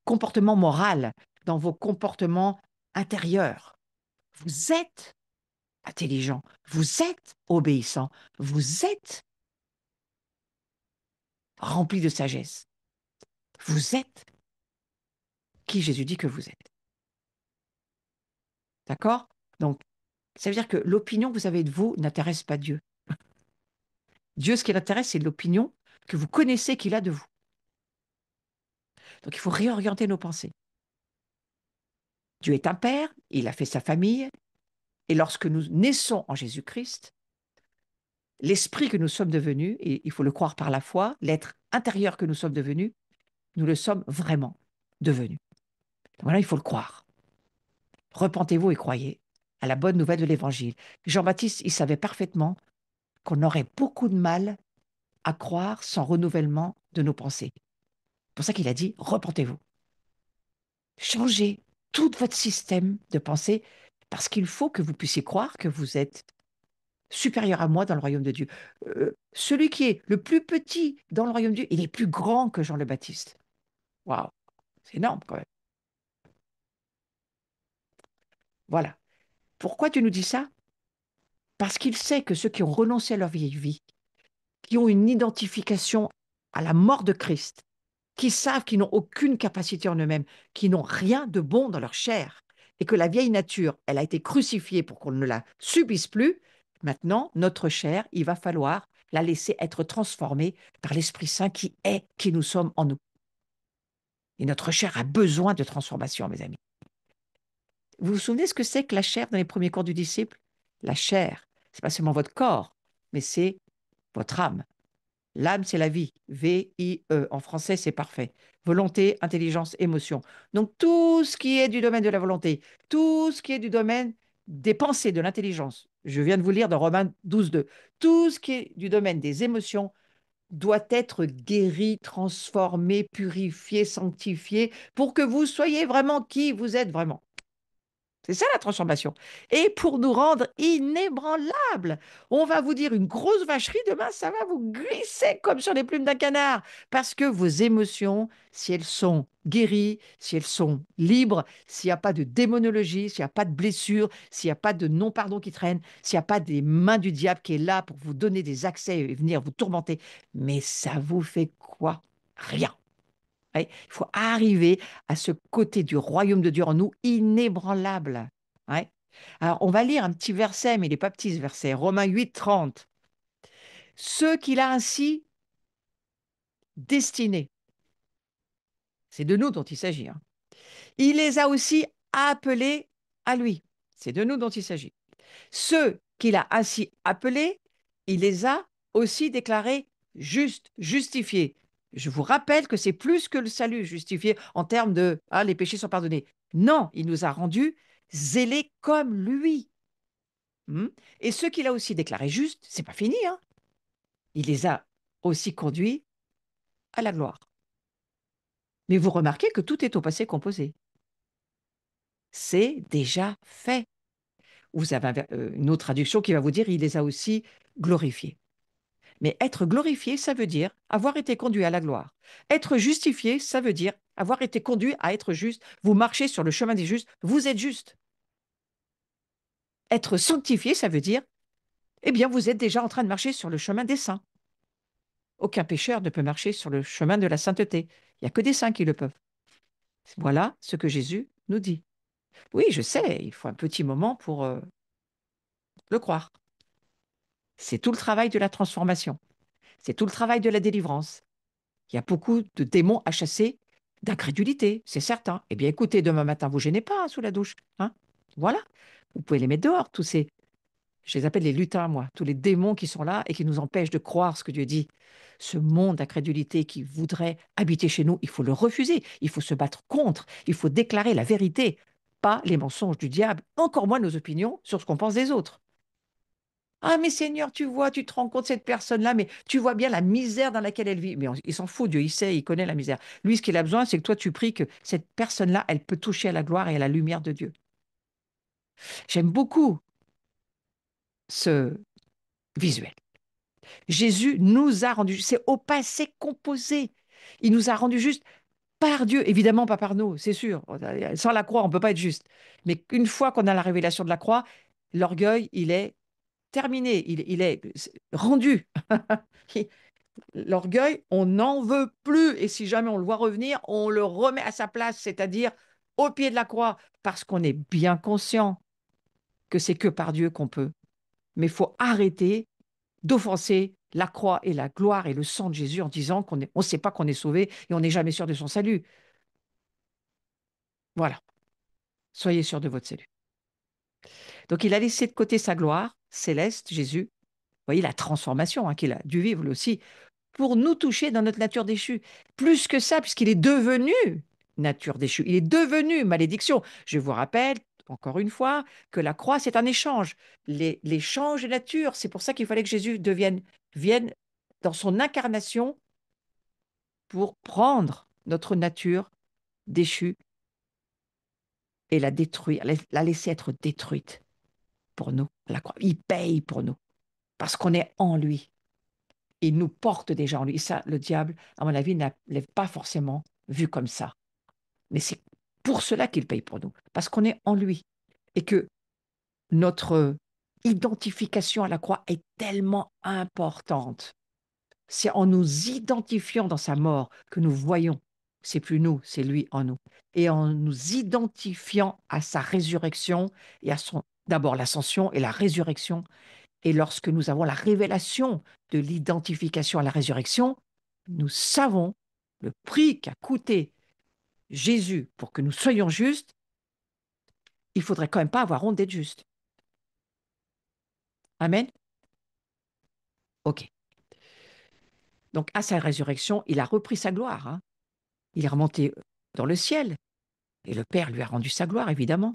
Speaker 1: comportement moral, dans vos comportements intérieurs. Vous êtes intelligent, vous êtes obéissant, vous êtes rempli de sagesse. Vous êtes qui Jésus dit que vous êtes. D'accord? Donc, ça veut dire que l'opinion que vous avez de vous n'intéresse pas Dieu. Dieu, ce qui l'intéresse, c'est l'opinion que vous connaissez qu'il a de vous. Donc, il faut réorienter nos pensées. Dieu est un père, il a fait sa famille, et lorsque nous naissons en Jésus-Christ, l'esprit que nous sommes devenus, et il faut le croire par la foi, l'être intérieur que nous sommes devenus, nous le sommes vraiment devenus. Donc voilà, il faut le croire. Repentez-vous et croyez à la bonne nouvelle de l'Évangile. Jean-Baptiste, il savait parfaitement qu'on aurait beaucoup de mal à croire sans renouvellement de nos pensées. C'est pour ça qu'il a dit, repentez-vous. Changez tout votre système de pensée parce qu'il faut que vous puissiez croire que vous êtes supérieur à moi dans le royaume de Dieu. Celui qui est le plus petit dans le royaume de Dieu, il est plus grand que Jean le Baptiste. Waouh, c'est énorme quand même. Voilà. Pourquoi tu nous dis ça? Parce qu'il sait que ceux qui ont renoncé à leur vieille vie, qui ont une identification à la mort de Christ, qui savent qu'ils n'ont aucune capacité en eux-mêmes, qui n'ont rien de bon dans leur chair, et que la vieille nature, elle a été crucifiée pour qu'on ne la subisse plus, maintenant, notre chair, il va falloir la laisser être transformée par l'Esprit Saint qui est qui nous sommes en nous. Et notre chair a besoin de transformation, mes amis. Vous vous souvenez ce que c'est que la chair dans les premiers cours du disciple? La chair, c'est pas seulement votre corps, mais c'est votre âme. L'âme, c'est la vie. V-I-E. En français, c'est parfait. Volonté, intelligence, émotion. Donc, tout ce qui est du domaine de la volonté, tout ce qui est du domaine des pensées, de l'intelligence. Je viens de vous lire dans Romains 12.2. Tout ce qui est du domaine des émotions doit être guéri, transformé, purifié, sanctifié pour que vous soyez vraiment qui vous êtes vraiment. C'est ça la transformation. Et pour nous rendre inébranlables, on va vous dire une grosse vacherie, demain ça va vous glisser comme sur les plumes d'un canard. Parce que vos émotions, si elles sont guéries, si elles sont libres, s'il n'y a pas de démonologie, s'il n'y a pas de blessure, s'il n'y a pas de non-pardon qui traîne, s'il n'y a pas des mains du diable qui est là pour vous donner des accès et venir vous tourmenter, mais ça vous fait quoi? Rien. Ouais, il faut arriver à ce côté du royaume de Dieu en nous inébranlable. Ouais. Alors, on va lire un petit verset, mais il n'est pas petit ce verset, Romains 8, 30. Ceux qu'il a ainsi destinés, c'est de nous dont il s'agit, hein. Il les a aussi appelés à lui. C'est de nous dont il s'agit. Ceux qu'il a ainsi appelés, il les a aussi déclarés justes, justifiés. Je vous rappelle que c'est plus que le salut justifié en termes de ah, les péchés sont pardonnés. Non, il nous a rendus zélés comme lui. Hmm. Et ceux qu'il a aussi déclarés justes, c'est pas fini, hein. Il les a aussi conduits à la gloire. Mais vous remarquez que tout est au passé composé. C'est déjà fait. Vous avez une autre traduction qui va vous dire il les a aussi glorifiés. Mais être glorifié, ça veut dire avoir été conduit à la gloire. Être justifié, ça veut dire avoir été conduit à être juste. Vous marchez sur le chemin des justes, vous êtes juste. Être sanctifié, ça veut dire, eh bien, vous êtes déjà en train de marcher sur le chemin des saints. Aucun pécheur ne peut marcher sur le chemin de la sainteté. Il n'y a que des saints qui le peuvent. Voilà ce que Jésus nous dit. Oui, je sais, il faut un petit moment pour le croire. C'est tout le travail de la transformation. C'est tout le travail de la délivrance. Il y a beaucoup de démons à chasser d'incrédulité, c'est certain. Eh bien, écoutez, demain matin, vous gênez pas, hein, sous la douche, hein. Voilà. Vous pouvez les mettre dehors, tous ces, je les appelle les lutins, moi, tous les démons qui sont là et qui nous empêchent de croire ce que Dieu dit. Ce monde d'incrédulité qui voudrait habiter chez nous, il faut le refuser, il faut se battre contre, il faut déclarer la vérité, pas les mensonges du diable, encore moins nos opinions sur ce qu'on pense des autres. Ah, mais Seigneur, tu vois, tu te rends compte, cette personne-là, mais tu vois bien la misère dans laquelle elle vit. Mais il s'en fout, Dieu, il sait, il connaît la misère. Lui, ce qu'il a besoin, c'est que toi, tu pries que cette personne-là, elle peut toucher à la gloire et à la lumière de Dieu. J'aime beaucoup ce visuel. Jésus nous a rendus, c'est au passé composé. Il nous a rendus justes par Dieu, évidemment pas par nous, c'est sûr. Sans la croix, on ne peut pas être juste. Mais une fois qu'on a la révélation de la croix, l'orgueil, il est terminé, il est rendu. L'orgueil, on n'en veut plus. Et si jamais on le voit revenir, on le remet à sa place, c'est-à-dire au pied de la croix, parce qu'on est bien conscient que c'est que par Dieu qu'on peut. Mais il faut arrêter d'offenser la croix et la gloire et le sang de Jésus en disant qu'on ne sait pas qu'on est sauvé et on n'est jamais sûr de son salut. Voilà, soyez sûr de votre salut. Donc il a laissé de côté sa gloire céleste, Jésus. Vous voyez la transformation hein, qu'il a dû vivre lui aussi pour nous toucher dans notre nature déchue. Plus que ça, puisqu'il est devenu nature déchue, il est devenu malédiction. Je vous rappelle, encore une fois, que la croix, c'est un échange. L'échange de nature, c'est pour ça qu'il fallait que Jésus vienne dans son incarnation pour prendre notre nature déchue et la détruire, la laisser être détruite pour nous. La croix, il paye pour nous, parce qu'on est en lui. Il nous porte déjà en lui. Et ça, le diable, à mon avis, n'a l'a pas forcément vu comme ça. Mais c'est pour cela qu'il paye pour nous, parce qu'on est en lui. Et que notre identification à la croix est tellement importante. C'est en nous identifiant dans sa mort que nous voyons. C'est plus nous, c'est lui en nous. Et en nous identifiant à sa résurrection et à son, d'abord l'ascension et la résurrection, et lorsque nous avons la révélation de l'identification à la résurrection, nous savons le prix qu'a coûté Jésus pour que nous soyons justes. Il faudrait quand même pas avoir honte d'être juste. Amen. OK. Donc, à sa résurrection, il a repris sa gloire, hein. Il est remonté dans le ciel. Et le Père lui a rendu sa gloire, évidemment.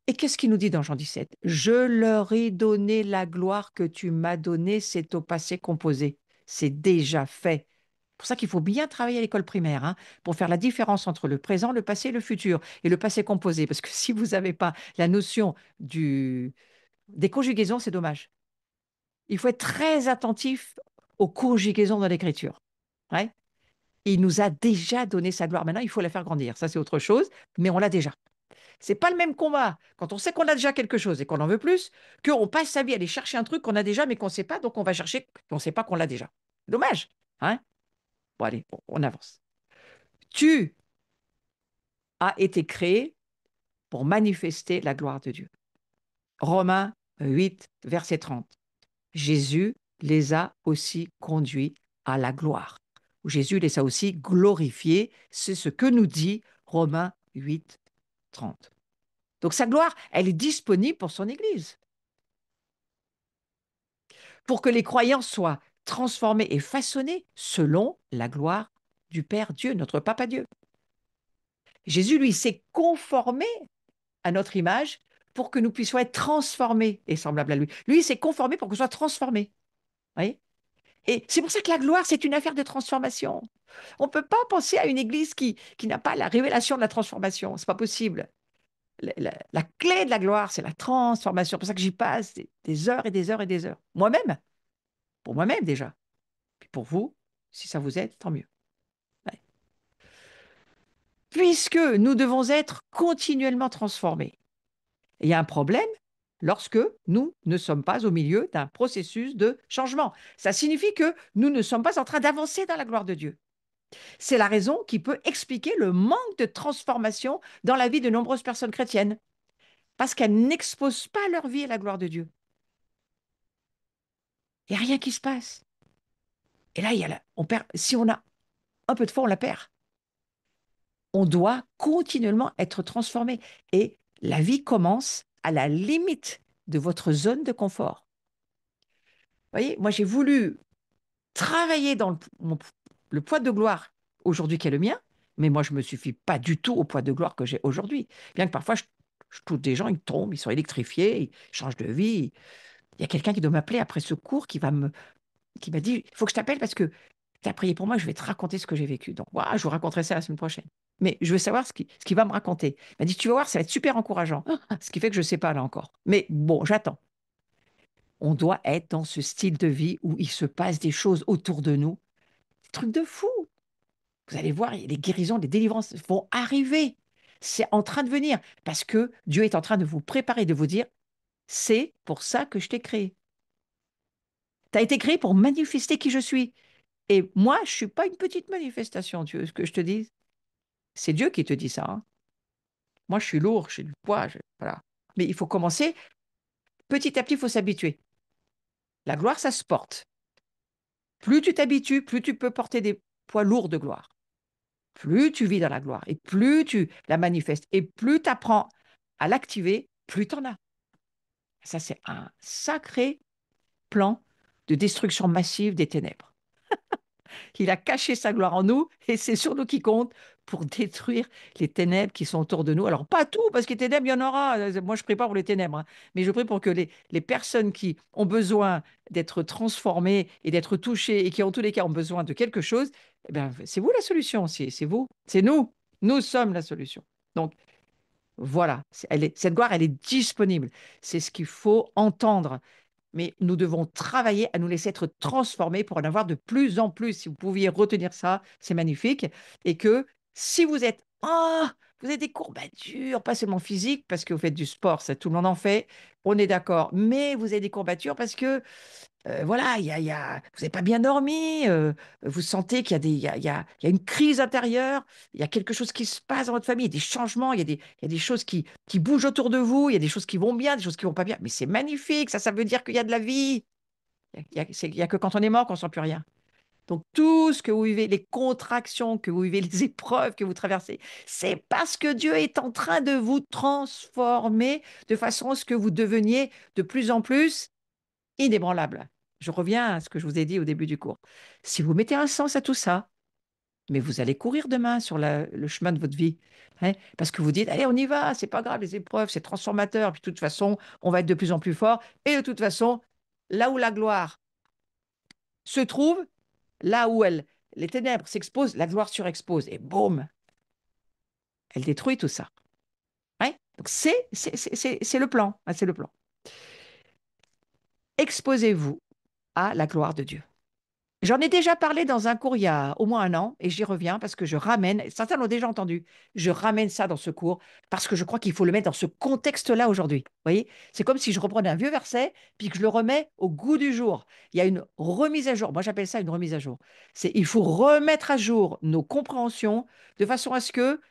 Speaker 1: Et qu'est-ce qu'il nous dit dans Jean 17? Je leur ai donné la gloire que tu m'as donnée, c'est au passé composé. C'est déjà fait. C'est pour ça qu'il faut bien travailler à l'école primaire, hein, pour faire la différence entre le présent, le passé et le futur. Et le passé composé, parce que si vous n'avez pas la notion des conjugaisons, c'est dommage. Il faut être très attentif aux conjugaisons dans l'écriture. Ouais. Il nous a déjà donné sa gloire. Maintenant, il faut la faire grandir. Ça, c'est autre chose, mais on l'a déjà. C'est pas le même combat quand on sait qu'on a déjà quelque chose et qu'on en veut plus, qu'on passe sa vie à aller chercher un truc qu'on a déjà mais qu'on ne sait pas, donc on va chercher, on ne sait pas qu'on l'a déjà. Dommage, hein? Bon, allez, on avance. Tu as été créé pour manifester la gloire de Dieu. Romains 8, verset 30. Jésus les a aussi conduits à la gloire. Jésus les a aussi glorifiés. C'est ce que nous dit Romains 8, 30. Donc sa gloire, elle est disponible pour son Église. Pour que les croyants soient transformés et façonnés selon la gloire du Père Dieu, notre Papa Dieu. Jésus, lui, s'est conformé à notre image pour que nous puissions être transformés et semblables à lui. Lui, il s'est conformé pour que nous soyons transformés. Voyez. Et c'est pour ça que la gloire, c'est une affaire de transformation. On ne peut pas penser à une église qui n'a pas la révélation de la transformation. Ce n'est pas possible. La clé de la gloire, c'est la transformation. C'est pour ça que j'y passe des heures et des heures et des heures. Moi-même, pour moi-même déjà. Puis pour vous, si ça vous aide, tant mieux. Ouais. Puisque nous devons être continuellement transformés, il y a un problème lorsque nous ne sommes pas au milieu d'un processus de changement. Ça signifie que nous ne sommes pas en train d'avancer dans la gloire de Dieu. C'est la raison qui peut expliquer le manque de transformation dans la vie de nombreuses personnes chrétiennes, parce qu'elles n'exposent pas leur vie à la gloire de Dieu. Il n'y a rien qui se passe. Et là, on perd, si on a un peu de foi, on la perd. On doit continuellement être transformé. Et la vie commence à la limite de votre zone de confort. Vous voyez, moi, j'ai voulu travailler dans le poids de gloire aujourd'hui qui est le mien, mais moi, je ne me suffis pas du tout au poids de gloire que j'ai aujourd'hui. Bien que parfois, je touche des gens, ils tombent, ils sont électrifiés, ils changent de vie. Il y a quelqu'un qui doit m'appeler après ce cours qui m'a dit, il faut que je t'appelle parce que tu as prié pour moi, je vais te raconter ce que j'ai vécu. Donc, voilà, je vous raconterai ça la semaine prochaine. Mais je veux savoir ce qu'il va me raconter. Il m'a dit, tu vas voir, ça va être super encourageant. Ce qui fait que je ne sais pas là encore. Mais bon, j'attends. On doit être dans ce style de vie où il se passe des choses autour de nous. Des trucs de fou. Vous allez voir, les guérisons, les délivrances vont arriver. C'est en train de venir parce que Dieu est en train de vous préparer, de vous dire, c'est pour ça que je t'ai créé. Tu as été créé pour manifester qui je suis. Et moi, je ne suis pas une petite manifestation, tu veux ce que je te dise? C'est Dieu qui te dit ça, hein. Moi, je suis lourd, j'ai du poids, voilà. Mais il faut commencer, petit à petit, il faut s'habituer. La gloire, ça se porte. Plus tu t'habitues, plus tu peux porter des poids lourds de gloire. Plus tu vis dans la gloire et plus tu la manifestes et plus tu apprends à l'activer, plus tu en as. Ça, c'est un sacré plan de destruction massive des ténèbres. Il a caché sa gloire en nous et c'est sur nous qui compte pour détruire les ténèbres qui sont autour de nous. Alors, pas tout, parce que les ténèbres, il y en aura. Moi, je ne prie pas pour les ténèbres, hein, mais je prie pour que les personnes qui ont besoin d'être transformées et d'être touchées et qui, en tous les cas, ont besoin de quelque chose, eh bien, c'est vous la solution, c'est vous, c'est nous. Nous sommes la solution. Donc, voilà, cette gloire, elle est disponible. C'est ce qu'il faut entendre, mais nous devons travailler à nous laisser être transformés pour en avoir de plus en plus. Si vous pouviez retenir ça, c'est magnifique. Et que si vous êtes, vous avez des courbatures, pas seulement physiques, parce que vous faites du sport, ça tout le monde en fait, on est d'accord, mais vous avez des courbatures parce que voilà, vous n'avez pas bien dormi, vous sentez qu'il y a il y a une crise intérieure, il y a quelque chose qui se passe dans votre famille, il y a des changements, il y a des choses qui bougent autour de vous, il y a des choses qui vont bien, des choses qui vont pas bien. Mais c'est magnifique, ça veut dire qu'il y a de la vie. Il y a que quand on est mort qu'on ne sent plus rien. Donc tout ce que vous vivez, les contractions que vous vivez, les épreuves que vous traversez, c'est parce que Dieu est en train de vous transformer de façon à ce que vous deveniez de plus en plus inébranlable. je reviens à ce que je vous ai dit au début du cours. Si vous mettez un sens à tout ça, mais vous allez courir demain sur le chemin de votre vie. Hein, parce que vous dites, allez, on y va, c'est pas grave, les épreuves, c'est transformateur. Puis de toute façon, on va être de plus en plus fort. Et de toute façon, là où la gloire se trouve, là où les ténèbres s'exposent, la gloire surexpose. Et boum, elle détruit tout ça. Hein. Donc c'est le plan. Hein, c'est le plan. Exposez-vous à la gloire de Dieu. J'en ai déjà parlé dans un cours il y a au moins un an et j'y reviens parce que je ramène, certains l'ont déjà entendu, je ramène ça dans ce cours parce que je crois qu'il faut le mettre dans ce contexte-là aujourd'hui. Vous voyez, c'est comme si je reprenais un vieux verset puis que je le remets au goût du jour. Il y a une remise à jour. Moi, j'appelle ça une remise à jour. Il faut remettre à jour nos compréhensions de façon à ce que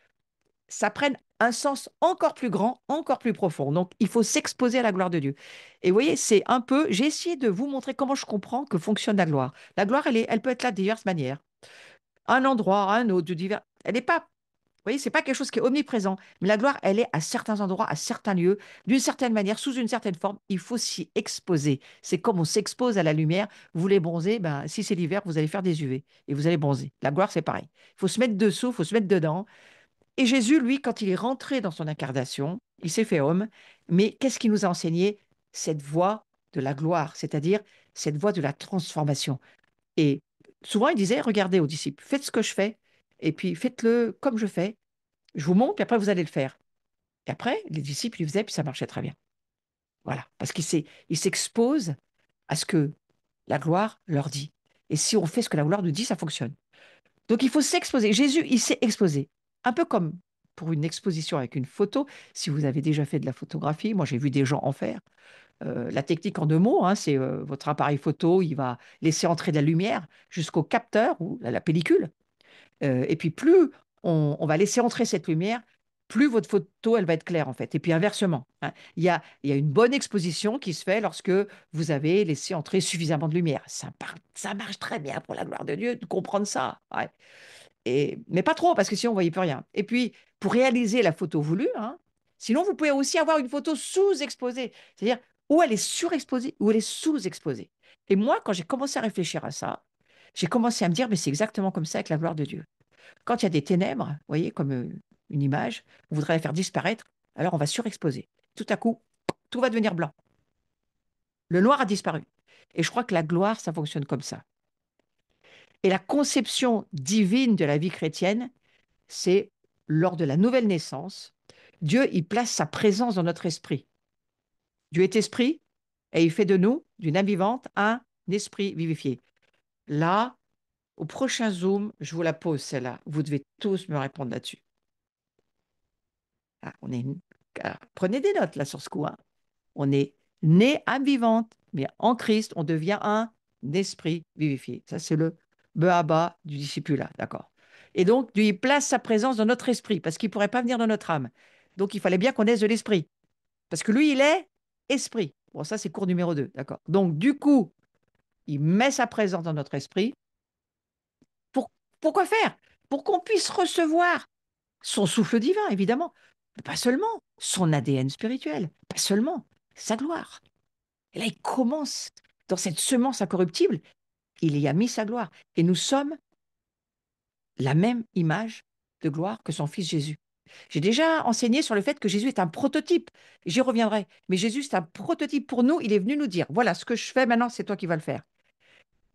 Speaker 1: ça prenne un sens encore plus grand, encore plus profond. Donc, il faut s'exposer à la gloire de Dieu. Et vous voyez, c'est un peu, j'ai essayé de vous montrer comment je comprends que fonctionne la gloire. La gloire, elle peut être là de diverses manières. Un endroit, un autre, de divers. Elle n'est pas, vous voyez, c'est pas quelque chose qui est omniprésent. Mais la gloire, elle est à certains endroits, à certains lieux, d'une certaine manière, sous une certaine forme. Il faut s'y exposer. C'est comme on s'expose à la lumière. Vous voulez bronzer, ben, si c'est l'hiver, vous allez faire des UV et vous allez bronzer. La gloire, c'est pareil. Il faut se mettre dessous, il faut se mettre dedans. Et Jésus, lui, quand il est rentré dans son incarnation, il s'est fait homme, mais qu'est-ce qu'il nous a enseigné? Cette voie de la gloire, c'est-à-dire cette voie de la transformation. Et souvent, il disait, regardez aux disciples, faites ce que je fais, et puis faites-le comme je fais. Je vous montre, puis après, vous allez le faire. Et après, les disciples, ils faisaient, puis ça marchait très bien. Voilà, parce il s'expose à ce que la gloire leur dit. Et si on fait ce que la gloire nous dit, ça fonctionne. Donc il faut s'exposer. Jésus, il s'est exposé. Un peu comme pour une exposition avec une photo. Si vous avez déjà fait de la photographie, moi j'ai vu des gens en faire. La technique en deux mots, hein, c'est votre appareil photo, il va laisser entrer de la lumière jusqu'au capteur ou à la pellicule. Et puis plus on va laisser entrer cette lumière, plus votre photo, elle va être claire en fait. Et puis inversement, hein. Il y a une bonne exposition qui se fait lorsque vous avez laissé entrer suffisamment de lumière. Ça marche très bien pour la gloire de Dieu de comprendre ça. Ouais. Mais pas trop, parce que sinon, on ne voyait plus rien. Et puis, pour réaliser la photo voulue, hein, sinon, vous pouvez aussi avoir une photo sous-exposée, c'est-à-dire où elle est surexposée, où elle est sous-exposée. Et moi, quand j'ai commencé à réfléchir à ça, j'ai commencé à me dire, mais c'est exactement comme ça avec la gloire de Dieu. Quand il y a des ténèbres, vous voyez, comme une image, on voudrait la faire disparaître, alors on va surexposer. Tout à coup, tout va devenir blanc. Le noir a disparu. Et je crois que la gloire, ça fonctionne comme ça. Et la conception divine de la vie chrétienne, c'est lors de la nouvelle naissance, Dieu, il place sa présence dans notre esprit. Dieu est esprit et il fait de nous, d'une âme vivante, un esprit vivifié. Là, au prochain Zoom, je vous la pose celle-là. Vous devez tous me répondre là-dessus. Ah, prenez des notes là sur ce coup. Hein. On est né âme vivante, mais en Christ, on devient un esprit vivifié. Ça, c'est le béaba du discipulat, d'accord. Et donc, Dieu il place sa présence dans notre esprit, parce qu'il ne pourrait pas venir dans notre âme. Donc, il fallait bien qu'on ait de l'esprit, parce que lui, il est esprit. Bon, ça, c'est cours numéro 2, d'accord. Donc, du coup, il met sa présence dans notre esprit. Pour, pour quoi faire? Pour qu'on puisse recevoir son souffle divin, évidemment. Mais pas seulement son ADN spirituel, pas seulement sa gloire. Et là, il commence, dans cette semence incorruptible, il y a mis sa gloire. Et nous sommes la même image de gloire que son fils Jésus. J'ai déjà enseigné sur le fait que Jésus est un prototype. J'y reviendrai. Mais Jésus, c'est un prototype pour nous. Il est venu nous dire, voilà, ce que je fais maintenant, c'est toi qui vas le faire.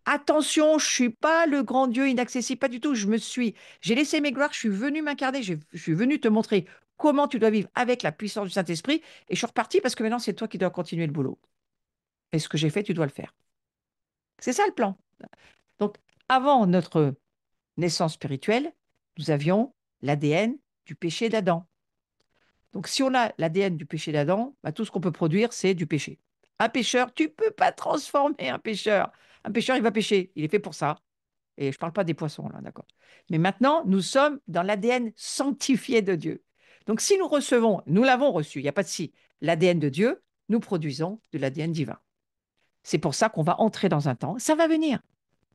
Speaker 1: Attention, je suis pas le grand Dieu inaccessible, pas du tout. J'ai laissé mes gloires, je suis venu m'incarner, je suis venu te montrer comment tu dois vivre avec la puissance du Saint-Esprit. Et je suis reparti parce que maintenant, c'est toi qui dois continuer le boulot. Et ce que j'ai fait, tu dois le faire. C'est ça le plan. Donc, avant notre naissance spirituelle, nous avions l'ADN du péché d'Adam. Donc, si on a l'ADN du péché d'Adam, bah, tout ce qu'on peut produire, c'est du péché. Un pécheur, tu ne peux pas transformer un pécheur. Un pécheur, il va pécher. Il est fait pour ça. Et je ne parle pas des poissons, là, d'accord. Mais maintenant, nous sommes dans l'ADN sanctifié de Dieu. Donc, si nous recevons, nous l'avons reçu, il n'y a pas de si, l'ADN de Dieu, nous produisons de l'ADN divin. C'est pour ça qu'on va entrer dans un temps. Ça va venir.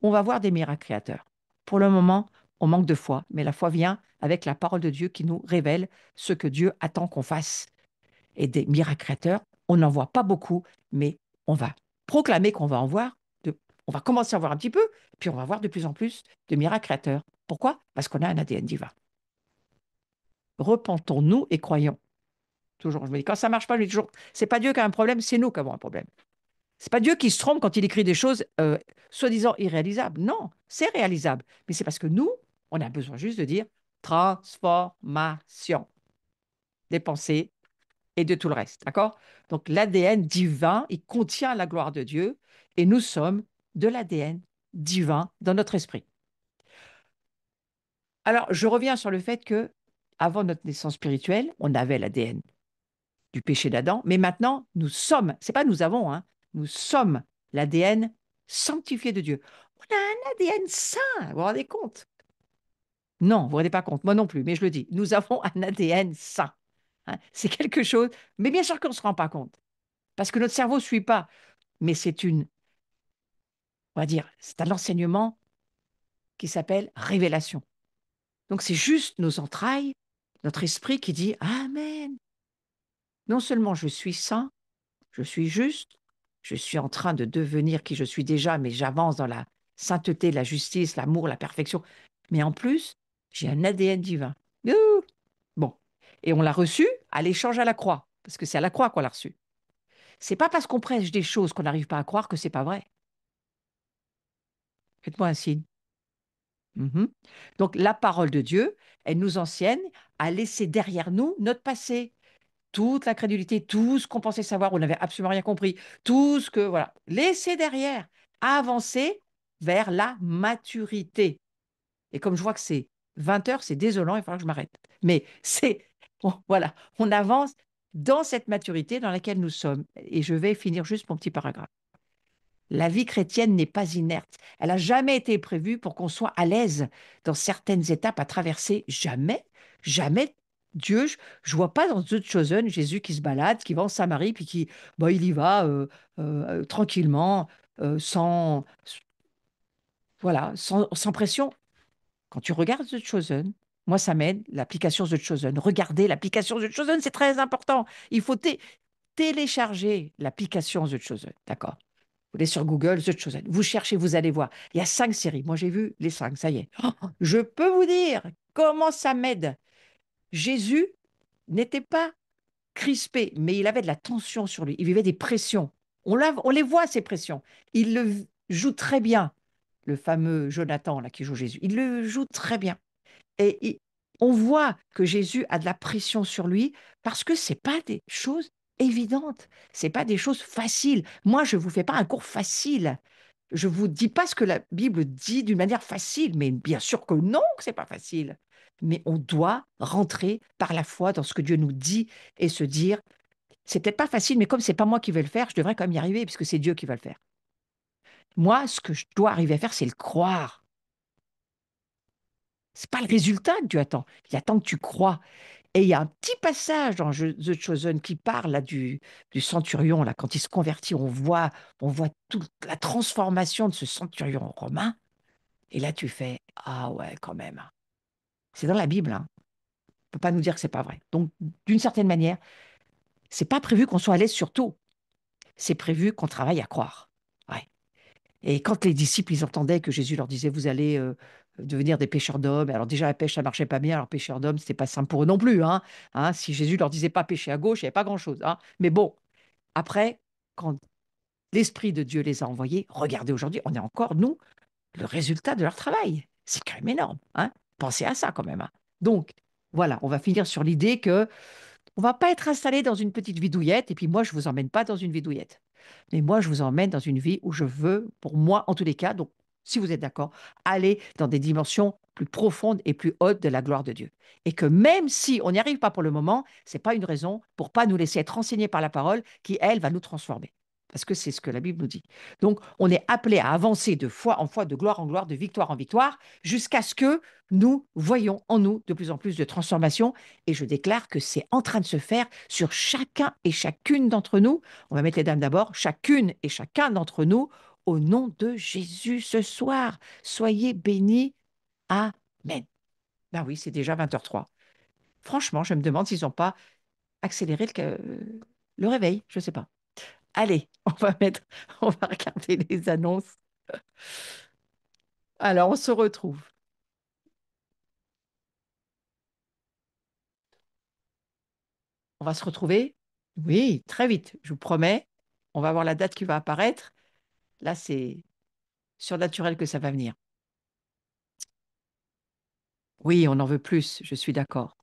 Speaker 1: On va voir des miracles créateurs. Pour le moment, on manque de foi, mais la foi vient avec la parole de Dieu qui nous révèle ce que Dieu attend qu'on fasse. Et des miracles créateurs, on n'en voit pas beaucoup, mais on va proclamer qu'on va en voir on va commencer à voir un petit peu, puis on va voir de plus en plus de miracles créateurs. Pourquoi? Parce qu'on a un ADN divin. Repentons-nous et croyons. Toujours, je me dis, quand ça marche pas, je me dis toujours, c'est pas Dieu qui a un problème, c'est nous qui avons un problème. C'est pas Dieu qui se trompe quand il écrit des choses soi-disant irréalisables. Non, c'est réalisable. Mais c'est parce que nous, on a besoin juste de dire transformation des pensées et de tout le reste. D'accord? Donc l'ADN divin, il contient la gloire de Dieu et nous sommes de l'ADN divin dans notre esprit. Alors, je reviens sur le fait que avant notre naissance spirituelle, on avait l'ADN du péché d'Adam, mais maintenant, nous sommes, c'est pas nous avons, hein, nous sommes l'ADN sanctifié de Dieu. On a un ADN saint, vous vous rendez compte? Non, vous ne vous rendez pas compte, moi non plus, mais je le dis, nous avons un ADN saint. Hein. C'est quelque chose, mais bien sûr qu'on ne se rend pas compte, parce que notre cerveau ne suit pas, mais on va dire, c'est un enseignement qui s'appelle révélation. Donc c'est juste nos entrailles, notre esprit qui dit Amen. Non seulement je suis saint, je suis juste, je suis en train de devenir qui je suis déjà, mais j'avance dans la sainteté, la justice, l'amour, la perfection. Mais en plus, j'ai un ADN divin. Youhou. Bon. Et on l'a reçu à l'échange à la croix, parce que c'est à la croix qu'on l'a reçu. C'est pas parce qu'on prêche des choses qu'on n'arrive pas à croire que c'est pas vrai. Faites-moi un signe. Mhm. Donc la parole de Dieu, elle nous enseigne à laisser derrière nous notre passé, toute la crédulité, tout ce qu'on pensait savoir, on n'avait absolument rien compris, tout ce que, voilà, laisser derrière, avancer vers la maturité. Et comme je vois que c'est 20 heures, c'est désolant, il faudra que je m'arrête. Mais voilà, on avance dans cette maturité dans laquelle nous sommes. Et je vais finir juste mon petit paragraphe. La vie chrétienne n'est pas inerte. Elle n'a jamais été prévue pour qu'on soit à l'aise dans certaines étapes à traverser. Jamais, jamais. Dieu, je ne vois pas dans The Chosen Jésus qui se balade, qui va en Samarie, puis qui, bah, il y va tranquillement, sans, voilà, sans pression. Quand tu regardes The Chosen, moi, ça m'aide, l'application The Chosen. Regardez l'application The Chosen, c'est très important. Il faut télécharger l'application The Chosen, d'accord? Vous allez sur Google, The Chosen. Vous cherchez, vous allez voir. Il y a 5 séries. Moi, j'ai vu les 5, ça y est. Oh, je peux vous dire comment ça m'aide. Jésus n'était pas crispé, mais il avait de la tension sur lui. Il vivait des pressions. On les voit, ces pressions. Il le joue très bien, le fameux Jonathan là, qui joue Jésus. Il le joue très bien. Et on voit que Jésus a de la pression sur lui parce que c'est pas des choses évidentes, c'est pas des choses faciles. Moi, je vous fais pas un cours facile. Je vous dis pas ce que la Bible dit d'une manière facile, mais bien sûr que non, que c'est pas facile. Mais on doit rentrer par la foi dans ce que Dieu nous dit et se dire, c'est peut-être pas facile, mais comme c'est pas moi qui vais le faire, je devrais quand même y arriver puisque c'est Dieu qui va le faire. Moi, ce que je dois arriver à faire, c'est le croire. C'est pas le résultat que Dieu attend. Il attend que tu crois. Et il y a un petit passage dans The Chosen qui parle là, du centurion, là, quand il se convertit, on voit toute la transformation de ce centurion romain. Et là, tu fais, ah ouais, quand même. C'est dans la Bible, hein. On ne peut pas nous dire que c'est pas vrai. Donc, d'une certaine manière, c'est pas prévu qu'on soit à l'aise sur tout. C'est prévu qu'on travaille à croire. Ouais. Et quand les disciples, ils entendaient que Jésus leur disait, vous allez devenir des pêcheurs d'hommes. Alors déjà, la pêche, ça marchait pas bien. Alors pêcheurs d'hommes, c'était pas simple pour eux non plus. Hein. Hein, si Jésus leur disait pas pêcher à gauche, il n'y avait pas grand-chose. Hein. Mais bon, après, quand l'Esprit de Dieu les a envoyés, regardez aujourd'hui, on est encore, nous, le résultat de leur travail. C'est quand même énorme. Hein. Pensez à ça quand même. Hein. Donc, voilà, on va finir sur l'idée que on va pas être installé dans une petite vidouillette. Et puis moi, je vous emmène pas dans une vidouillette. Mais moi, je vous emmène dans une vie où je veux, pour moi, en tous les cas, donc si vous êtes d'accord, aller dans des dimensions plus profondes et plus hautes de la gloire de Dieu. Et que même si on n'y arrive pas pour le moment, ce n'est pas une raison pour pas nous laisser être enseignés par la parole qui, elle, va nous transformer. Parce que c'est ce que la Bible nous dit. Donc, on est appelé à avancer de foi en foi, de gloire en gloire, de victoire en victoire, jusqu'à ce que nous voyons en nous de plus en plus de transformation. Et je déclare que c'est en train de se faire sur chacun et chacune d'entre nous. On va mettre les dames d'abord, chacune et chacun d'entre nous, au nom de Jésus ce soir. Soyez bénis. Amen. Ben oui, c'est déjà 20h03. Franchement, je me demande s'ils n'ont pas accéléré le réveil. Je ne sais pas. Allez, on va regarder les annonces. Alors, on se retrouve. On va se retrouver, oui, très vite, je vous promets. On va voir la date qui va apparaître. Là, c'est surnaturel que ça va venir. Oui, on en veut plus, je suis d'accord.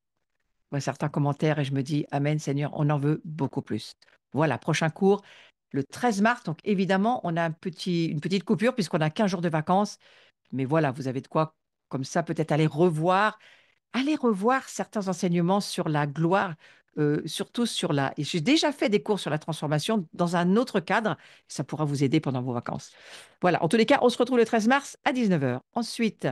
Speaker 1: Je vois certains commentaires et je me dis, Amen, Seigneur, on en veut beaucoup plus. Voilà, prochain cours, le 13 mars. Donc, évidemment, on a une petite coupure puisqu'on a 15 jours de vacances. Mais voilà, vous avez de quoi, comme ça, peut-être aller revoir certains enseignements sur la gloire, surtout sur la. Et j'ai déjà fait des cours sur la transformation dans un autre cadre. Ça pourra vous aider pendant vos vacances. Voilà, en tous les cas, on se retrouve le 13 mars à 19 heures. Ensuite,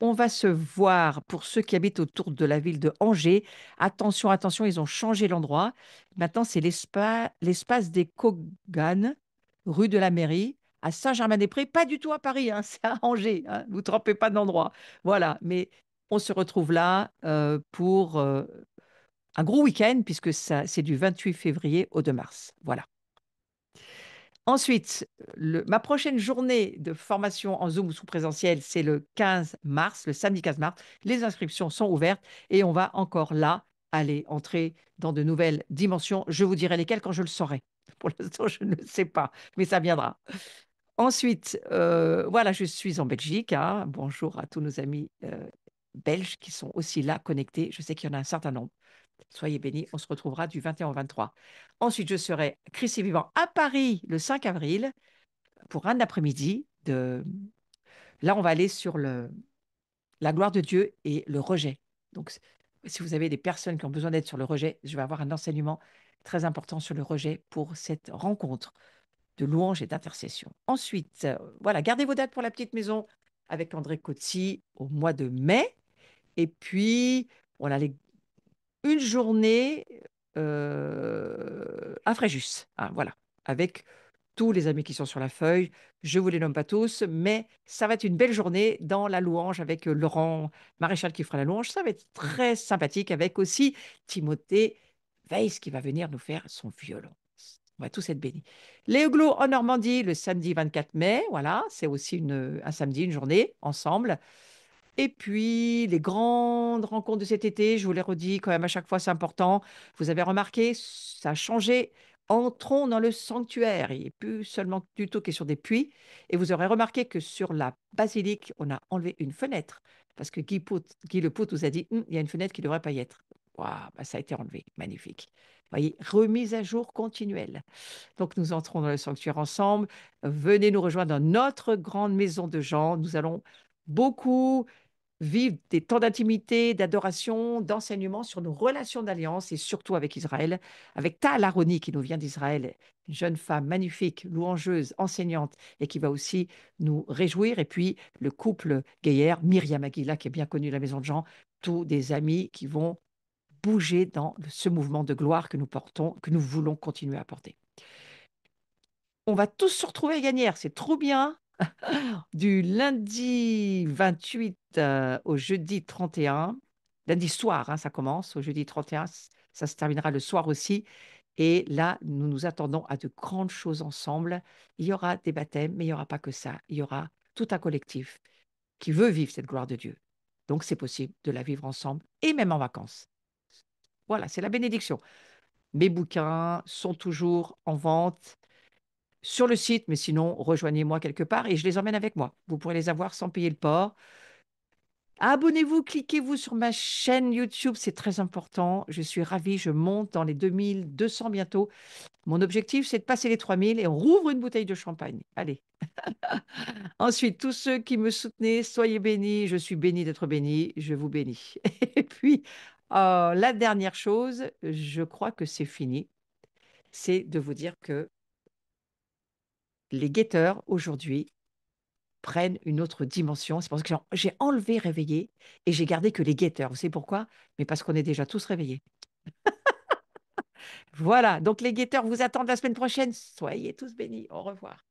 Speaker 1: on va se voir pour ceux qui habitent autour de la ville de Angers. Attention, attention, ils ont changé l'endroit. Maintenant, c'est l'espace des Coganes, rue de la Mairie, à Saint-Germain-des-Prés. Pas du tout à Paris, hein, c'est à Angers. Hein, vous ne trompez pas d'endroit. Voilà, mais on se retrouve là pour un gros week-end, puisque ça, c'est du 28 février au 2 mars. Voilà. Ensuite, ma prochaine journée de formation en Zoom ou sous présentiel, c'est le 15 mars, le samedi 15 mars. Les inscriptions sont ouvertes et on va encore là aller entrer dans de nouvelles dimensions. Je vous dirai lesquelles quand je le saurai. Pour l'instant, je ne le sais pas, mais ça viendra. Ensuite, voilà, je suis en Belgique, hein. Bonjour à tous nos amis belges qui sont aussi là connectés. Je sais qu'il y en a un certain nombre. Soyez bénis, on se retrouvera du 21 au 23. Ensuite, je serai Christ est vivant à Paris le 5 avril pour un après-midi. Là, on va aller sur la gloire de Dieu et le rejet. Donc, si vous avez des personnes qui ont besoin d'aide sur le rejet, je vais avoir un enseignement très important sur le rejet pour cette rencontre de louange et d'intercession. Ensuite, voilà, gardez vos dates pour la petite maison avec André Coetzee au mois de mai. Et puis, on a une journée à Fréjus, hein, voilà, avec tous les amis qui sont sur la feuille. Je vous les nomme pas tous, mais ça va être une belle journée dans la louange avec Laurent Maréchal qui fera la louange. Ça va être très sympathique avec aussi Timothée Weiss qui va venir nous faire son violon. On va tous être bénis. Les Huglots en Normandie le samedi 24 mai. Voilà, c'est aussi un samedi, une journée ensemble. Et puis, les grandes rencontres de cet été, je vous les redis quand même à chaque fois, c'est important. Vous avez remarqué, ça a changé. Entrons dans le sanctuaire. Il n'est plus seulement du tout question des puits. Et vous aurez remarqué que sur la basilique, on a enlevé une fenêtre. Parce que Guy Lepout vous a dit, il y a une fenêtre qui ne devrait pas y être. Waouh, bah, ça a été enlevé. Magnifique. Vous voyez, remise à jour continuelle. Donc, nous entrons dans le sanctuaire ensemble. Venez nous rejoindre dans notre grande maison de gens. Nous allons beaucoup vivre des temps d'intimité, d'adoration, d'enseignement sur nos relations d'alliance et surtout avec Israël, avec Tal Aroni qui nous vient d'Israël, une jeune femme magnifique, louangeuse, enseignante et qui va aussi nous réjouir. Et puis le couple Gaillard, Myriam Aguila qui est bien connue de la Maison de Jean, tous des amis qui vont bouger dans ce mouvement de gloire que nous portons, que nous voulons continuer à porter. On va tous se retrouver à Gagnères, c'est trop bien. Du lundi 28 au jeudi 31, lundi soir, hein, ça commence, au jeudi 31, ça se terminera le soir aussi. Et là, nous nous attendons à de grandes choses ensemble. Il y aura des baptêmes, mais il n'y aura pas que ça. Il y aura tout un collectif qui veut vivre cette gloire de Dieu. Donc, c'est possible de la vivre ensemble et même en vacances. Voilà, c'est la bénédiction. Mes bouquins sont toujours en vente sur le site, mais sinon, rejoignez-moi quelque part et je les emmène avec moi. Vous pourrez les avoir sans payer le port. Abonnez-vous, cliquez-vous sur ma chaîne YouTube, c'est très important. Je suis ravie, je monte dans les 2200 bientôt. Mon objectif, c'est de passer les 3000 et on rouvre une bouteille de champagne. Allez. Ensuite, tous ceux qui me soutenaient, soyez bénis. Je suis bénie d'être bénie. Je vous bénis. Et puis, la dernière chose, je crois que c'est fini, c'est de vous dire que les guetteurs, aujourd'hui, prennent une autre dimension. C'est pour ça que j'ai enlevé réveillé et j'ai gardé que les guetteurs. Vous savez pourquoi? Mais parce qu'on est déjà tous réveillés. Voilà, donc les guetteurs vous attendent la semaine prochaine. Soyez tous bénis. Au revoir.